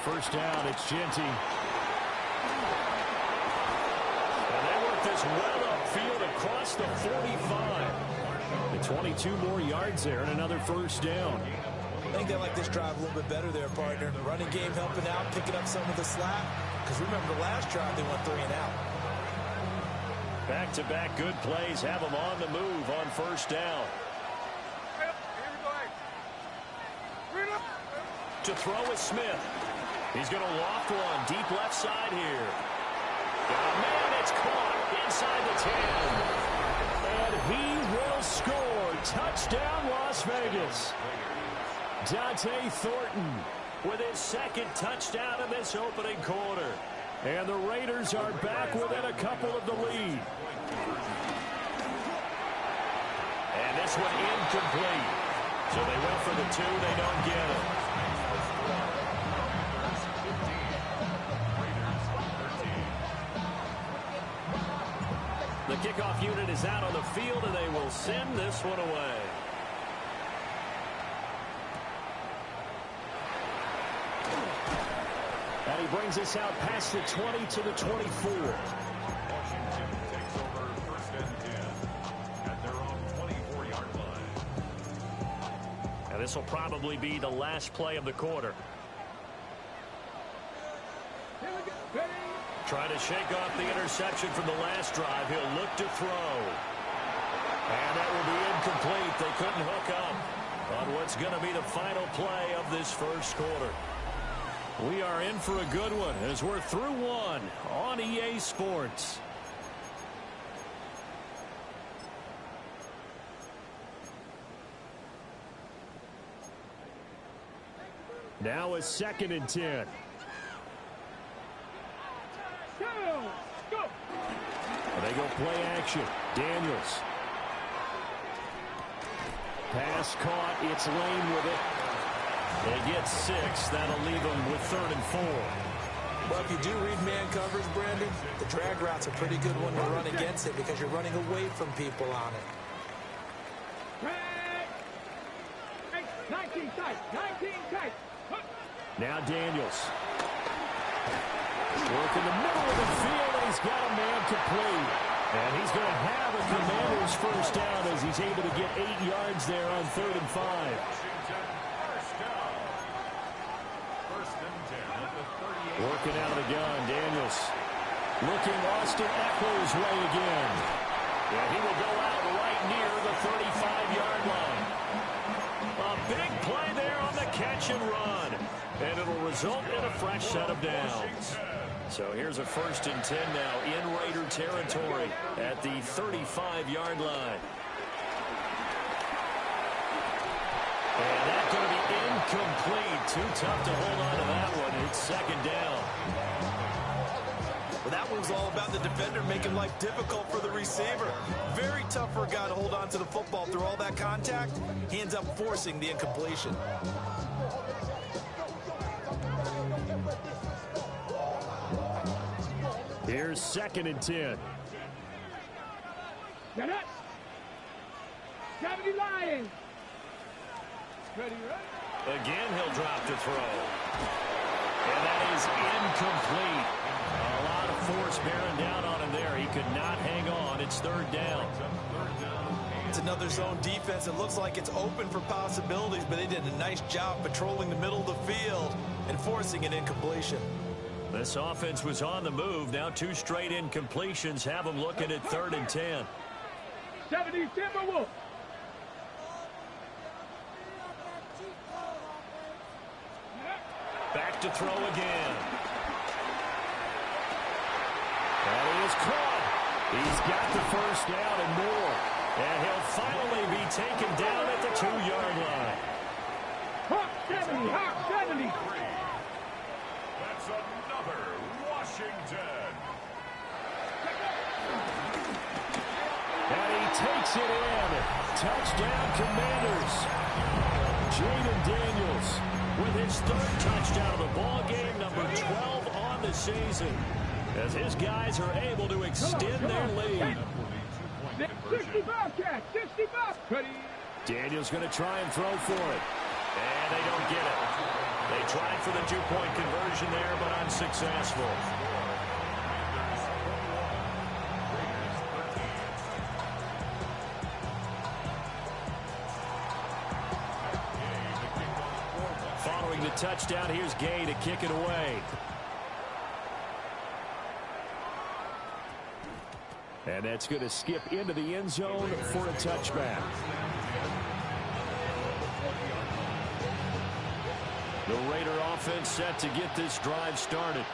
First down, it's Genty. And they work this well upfield across the 45. And 22 more yards there and another first down. I think they like this drive a little bit better there, partner. Running game helping out, picking up some of the slack. Because remember the last drive, they went 3 and out. Back-to-back good plays have them on the move on first down. To throw is Smith. He's going to loft one deep left side here. Oh, man, it's caught inside the 10. And he will score. Touchdown, Las Vegas. Dante Thornton with his second touchdown in this opening quarter. And the Raiders are back within a couple of the lead. And this one incomplete. So they went for the 2. They don't get it. The kickoff unit is out on the field, and they will send this one away. And he brings us out past the 20 to the 24. Washington takes over first and 10 at their own 24-yard line. And this will probably be the last play of the quarter. Trying to shake off the interception from the last drive. He'll look to throw. And that will be incomplete. They couldn't hook up on what's going to be the final play of this first quarter. We are in for a good one as we're through one on EA Sports. Now a 2nd and 10. They go play action. Daniels. Pass caught. It's Lane with it. They get 6. That'll leave them with 3rd and 4. Well, if you do read man coverage, Brandon, the drag route's a pretty good one to run against it because you're running away from people on it. 19 tight. 19 tight. Now Daniels. Work in the middle of the field, and he's got a man complete. And he's going to have a Commander's first down as he's able to get 8 yards there on 3rd and 5. Working out of the gun, Daniels. Looking Austin Eckler's way again. Yeah, he will go out right near the 35-yard line. A big play there on the catch and run. And it'll result in a fresh set of downs. So here's a 1st and 10 now in Raider territory at the 35-yard line. And that's going to be incomplete. Too tough to hold on to that one. It's 2nd down. Well, that one was all about the defender making life difficult for the receiver. Very tough for a guy to hold on to the football through all that contact. He ends up forcing the incompletion. Here's 2nd and 10. Get up. 70 Lions. Ready, ready. Again, he'll drop to throw. And that is incomplete. A lot of force bearing down on him there. He could not hang on. It's 3rd down. It's another zone defense. It looks like it's open for possibilities, but they did a nice job patrolling the middle of the field and forcing an incompletion. This offense was on the move. Now 2 straight incompletions have them looking at 3rd and 10. 70 Timberwolves. Back to throw again. And he is caught. He's got the first down and more. And he'll finally be taken down at the 2-yard line. Hawk 70, Hawk 70. That's another Washington. And he takes it in. Touchdown, Commanders. Jaden Daniels with his 3rd touchdown of the ball game, number 12 on the season, as his guys are able to extend their lead. 60 Bobcats, 60 Bobcats. Daniels going to try and throw for it. And they don't get it. They tried for the 2-point conversion there, but unsuccessful. Following the touchdown, here's Gay to kick it away. And that's going to skip into the end zone for a touchback. The Raider offense set to get this drive started.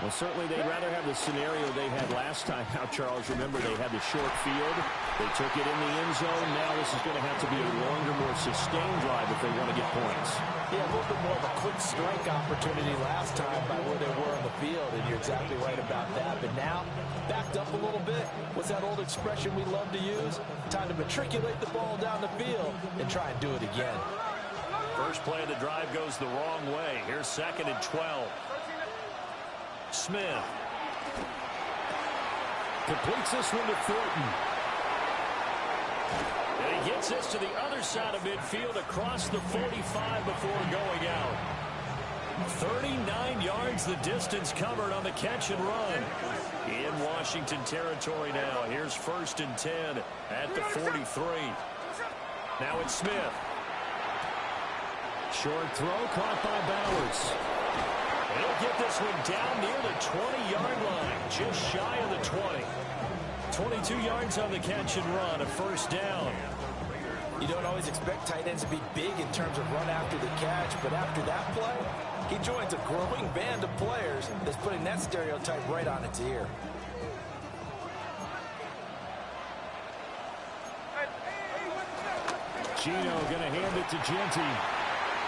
Well, certainly they'd rather have the scenario they had last time out, Charles. Remember, they had the short field. They took it in the end zone. Now this is going to have to be a longer, more sustained drive if they want to get points. Yeah, a little bit more of a quick strike opportunity last time by where they were on the field, and you're exactly right about that. But now, backed up a little bit. What's that old expression we love to use? Time to matriculate the ball down the field and try and do it again. First play of the drive goes the wrong way. Here's 2nd and 12. Smith completes this one to Thornton. And he gets this to the other side of midfield across the 45 before going out. 39 yards the distance covered on the catch and run. In Washington territory now. Here's 1st and 10 at the 43. Now it's Smith. Short throw caught by Bowers. He'll get this one down near the 20-yard line, just shy of the 20. 22 yards on the catch and run, a first down. You don't always expect tight ends to be big in terms of run after the catch, but after that play, he joins a growing band of players that's putting that stereotype right on its ear. Gino going to hand it to Genty.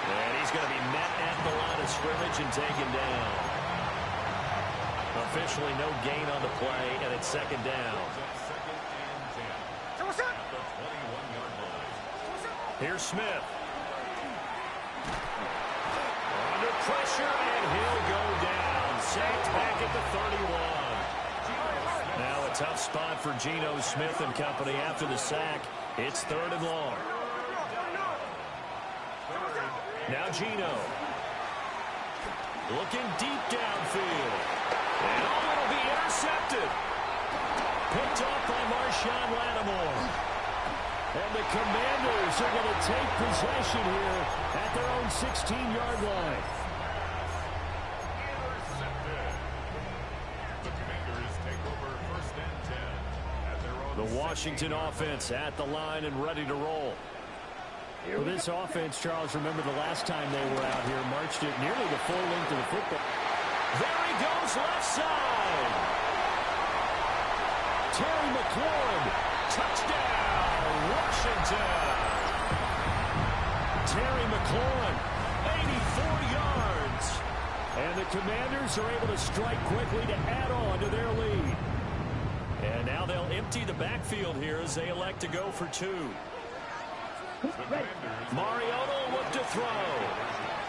And he's going to be met at the line of scrimmage and taken down. Officially no gain on the play, and it's second down. Here's Smith. Under pressure, and he'll go down. Sacked back at the 31. Now a tough spot for Geno Smith and company after the sack. It's 3rd and long. Now Geno. Looking deep downfield. And it'll be intercepted. Picked off by Marshawn Lattimore. And the Commanders are going to take possession here at their own 16-yard line. The Washington offense at the line and ready to roll. For this offense, Charles, remember the last time they were out here, marched it nearly the full length of the football. There he goes, left side. Terry McLaurin, touchdown, Washington. Terry McLaurin, 84 yards. And the Commanders are able to strike quickly to add on to their lead. And now they'll empty the backfield here as they elect to go for 2. Mariota will look to throw.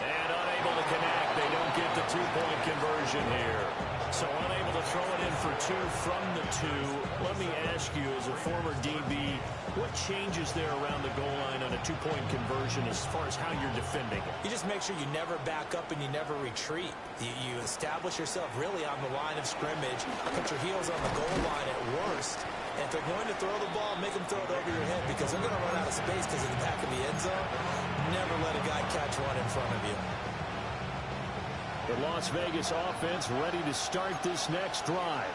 And unable to connect. They don't get the 2-point conversion here. So unable to throw it in for 2 from the 2. Let me ask you, as a former DB, what changes there around the goal line on a 2-point conversion as far as how you're defending it? You just make sure you never back up and you never retreat. You establish yourself really on the line of scrimmage, put your heels on the goal line at worst. And if they're going to throw the ball, make them throw it over your head because they're going to run out of space because of the back of the end zone. Never let a guy catch one in front of you. The Las Vegas offense ready to start this next drive.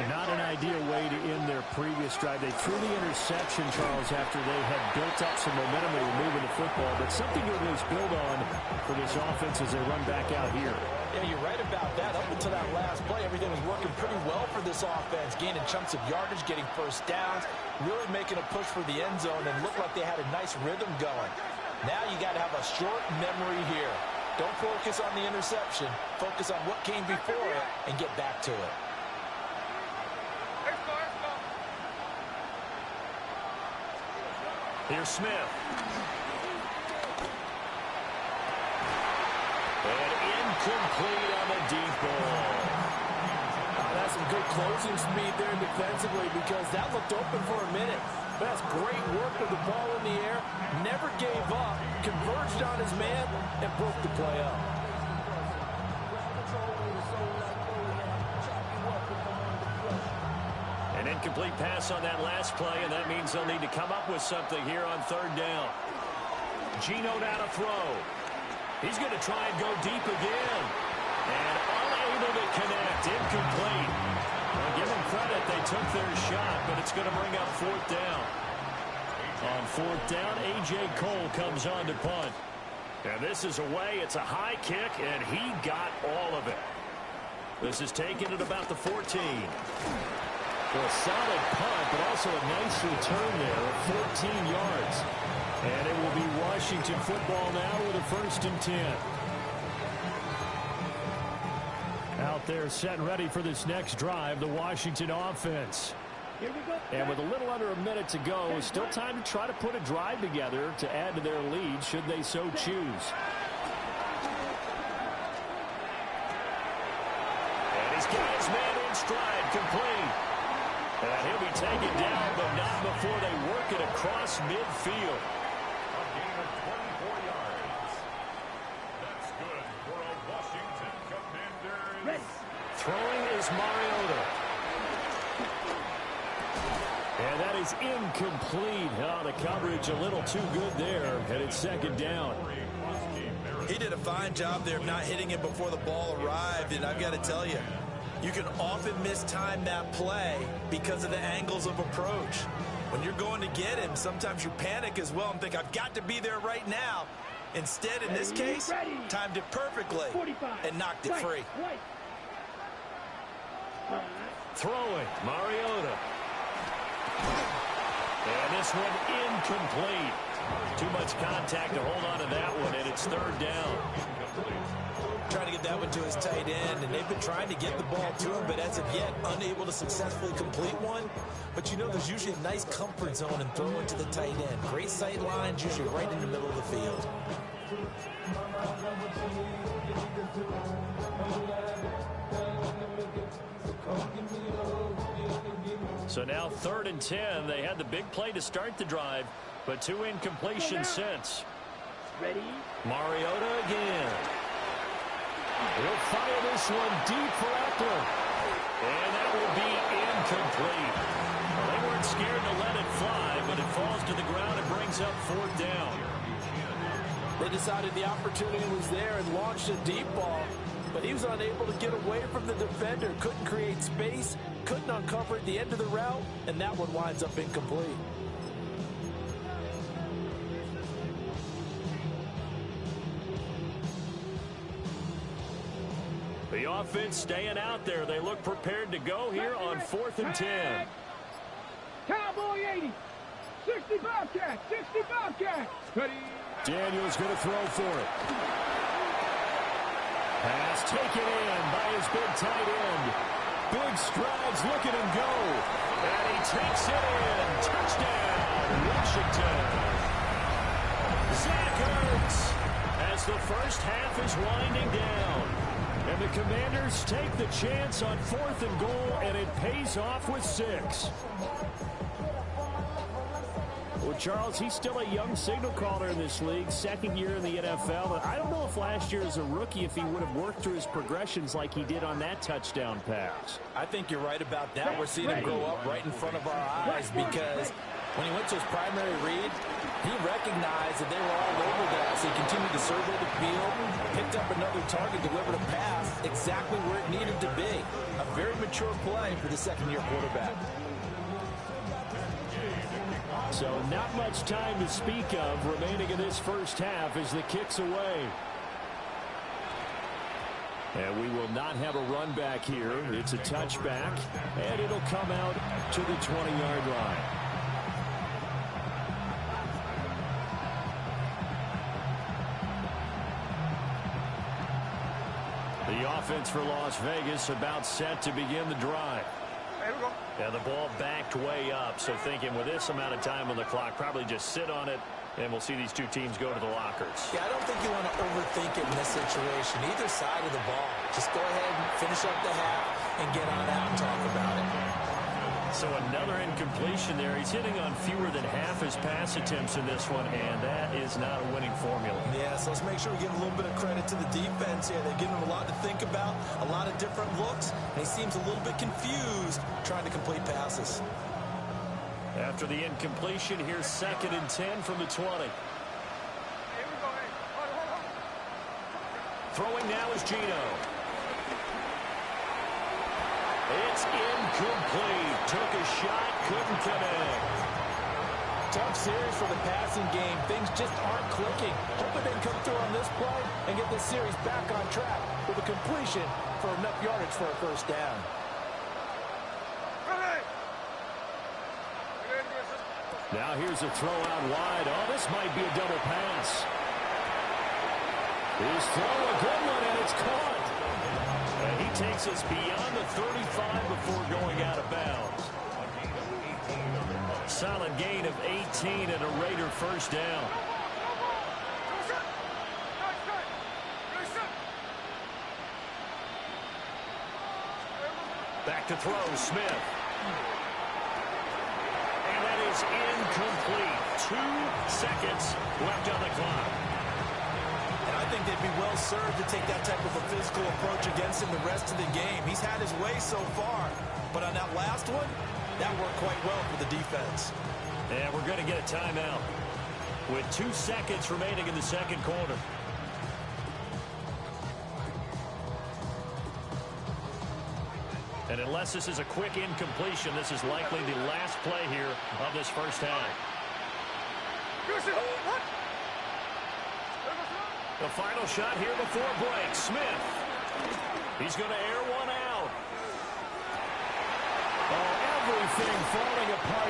Not an ideal way to end their previous drive. They threw the interception, Charles, after they had built up some momentum. They were moving the football, but something to at least build on for this offense as they run back out here. Yeah, you're right about that. Up until that last play, everything was working pretty well for this offense, gaining chunks of yardage, getting first downs, really making a push for the end zone, and looked like they had a nice rhythm going. Now you got to have a short memory here. Don't focus on the interception. Focus on what came before it and get back to it. Here's Smith. And incomplete on the deep ball. That's some good closing speed there defensively because that looked open for a minute. But that's great work with the ball in the air. Never gave up, converged on his man, and broke the play up. An incomplete pass on that last play, and that means they'll need to come up with something here on 3rd down. Geno now to throw. He's going to try and go deep again. And unable to connect. Incomplete. Well, give them credit. They took their shot, but it's going to bring up 4th down. On 4th down, A.J. Cole comes on to punt. And this is away. It's a high kick, and he got all of it. This is taken at about the 14. Well, a solid punt, but also a nice return there of 14 yards. And it will be Washington football now with a 1st and 10. Out there set and ready for this next drive, the Washington offense. And with a little under a minute to go, still time to try to put a drive together to add to their lead should they so choose. And he's got his man in stride, complete. And he'll be taken down, but not before they work it across midfield. A gain of 24 yards. That's good for a Washington Commanders. Throwing is Mariota. And that is incomplete. Oh, the coverage a little too good there, and it's 2nd down. He did a fine job there of not hitting him before the ball arrived, and I've got to tell you, you can often mistime that play because of the angles of approach. When you're going to get him, sometimes you panic as well and think, I've got to be there right now. Instead, in this case, timed it perfectly and knocked it free. Throwing, Mariota. And this one incomplete. Too much contact to hold on to that one, and it's third down. Trying to get that one to his tight end, and they've been trying to get the ball to him, but as of yet, unable to successfully complete one. But you know, there's usually a nice comfort zone in throwing to the tight end. Great sight lines, usually right in the middle of the field. So now 3rd and 10. They had the big play to start the drive, but 2 incompletions since. Ready? Mariota again. He'll fire this one deep for Eckler. And that will be incomplete. Well, they weren't scared to let it fly, but it falls to the ground and brings up 4th down. They decided the opportunity was there and launched a deep ball, but he was unable to get away from the defender, couldn't create space, couldn't uncover at the end of the route, and that one winds up incomplete. The offense staying out there. They look prepared to go here on 4th and 10. Cowboy 80. 60 Bobcat. 60 Bobcat. Daniel's going to throw for it. Pass taken in by his big tight end. Big strides. Look at him go. And he takes it in. Touchdown, Washington. Zach Ertz as the first half is winding down. And the Commanders take the chance on 4th and goal, and it pays off with 6. Well, Charles, he's still a young signal caller in this league, 2nd year in the NFL. And I don't know if last year as a rookie, if he would have worked through his progressions like he did on that touchdown pass. I think you're right about that. We're seeing him grow up right in front of our eyes because when he went to his primary read, he recognized that they were all over that. So he continued to survey the field, picked up another target, delivered a pass exactly where it needed to be. A very mature play for the second-year quarterback. So not much time to speak of remaining in this first half as the kick's away. And we will not have a run back here. It's a touchback, and it'll come out to the 20-yard line. The offense for Las Vegas about set to begin the drive. And the ball backed way up, so thinking with this amount of time on the clock, probably just sit on it, and we'll see these two teams go to the lockers. Yeah, I don't think you want to overthink it in this situation. Either side of the ball. Just go ahead and finish up the half and get on out and talk about it. So another incompletion there. He's hitting on fewer than half his pass attempts in this one, and that is not a winning formula. Yeah, so let's make sure we give a little bit of credit to the defense here. They've given him a lot to think about, a lot of different looks, and he seems a little bit confused trying to complete passes. After the incompletion, here's 2nd and 10 from the 20. Throwing now is Gino. It's incomplete. Took a shot, couldn't connect. Tough series for the passing game. Things just aren't clicking. Hoping they can come through on this play and get this series back on track with a completion for enough yardage for a first down. Now here's a throw out wide. Oh, this might be a double pass. His throw, a good one, and it's caught. And he takes us beyond the 35 before going out of bounds. Solid gain of 18 and a Raider first down. Back to throw, Smith. And that is incomplete. 2 seconds left on the clock. And I think they'd be well served to take that type of a physical approach against him the rest of the game. He's had his way so far, but on that last one, that worked quite well for the defense. And we're going to get a timeout with 2 seconds remaining in the second quarter. And unless this is a quick incompletion, this is likely the last play here of this first half. The final shot here before break. Smith. He's going to air one out. Oh, everything falling apart.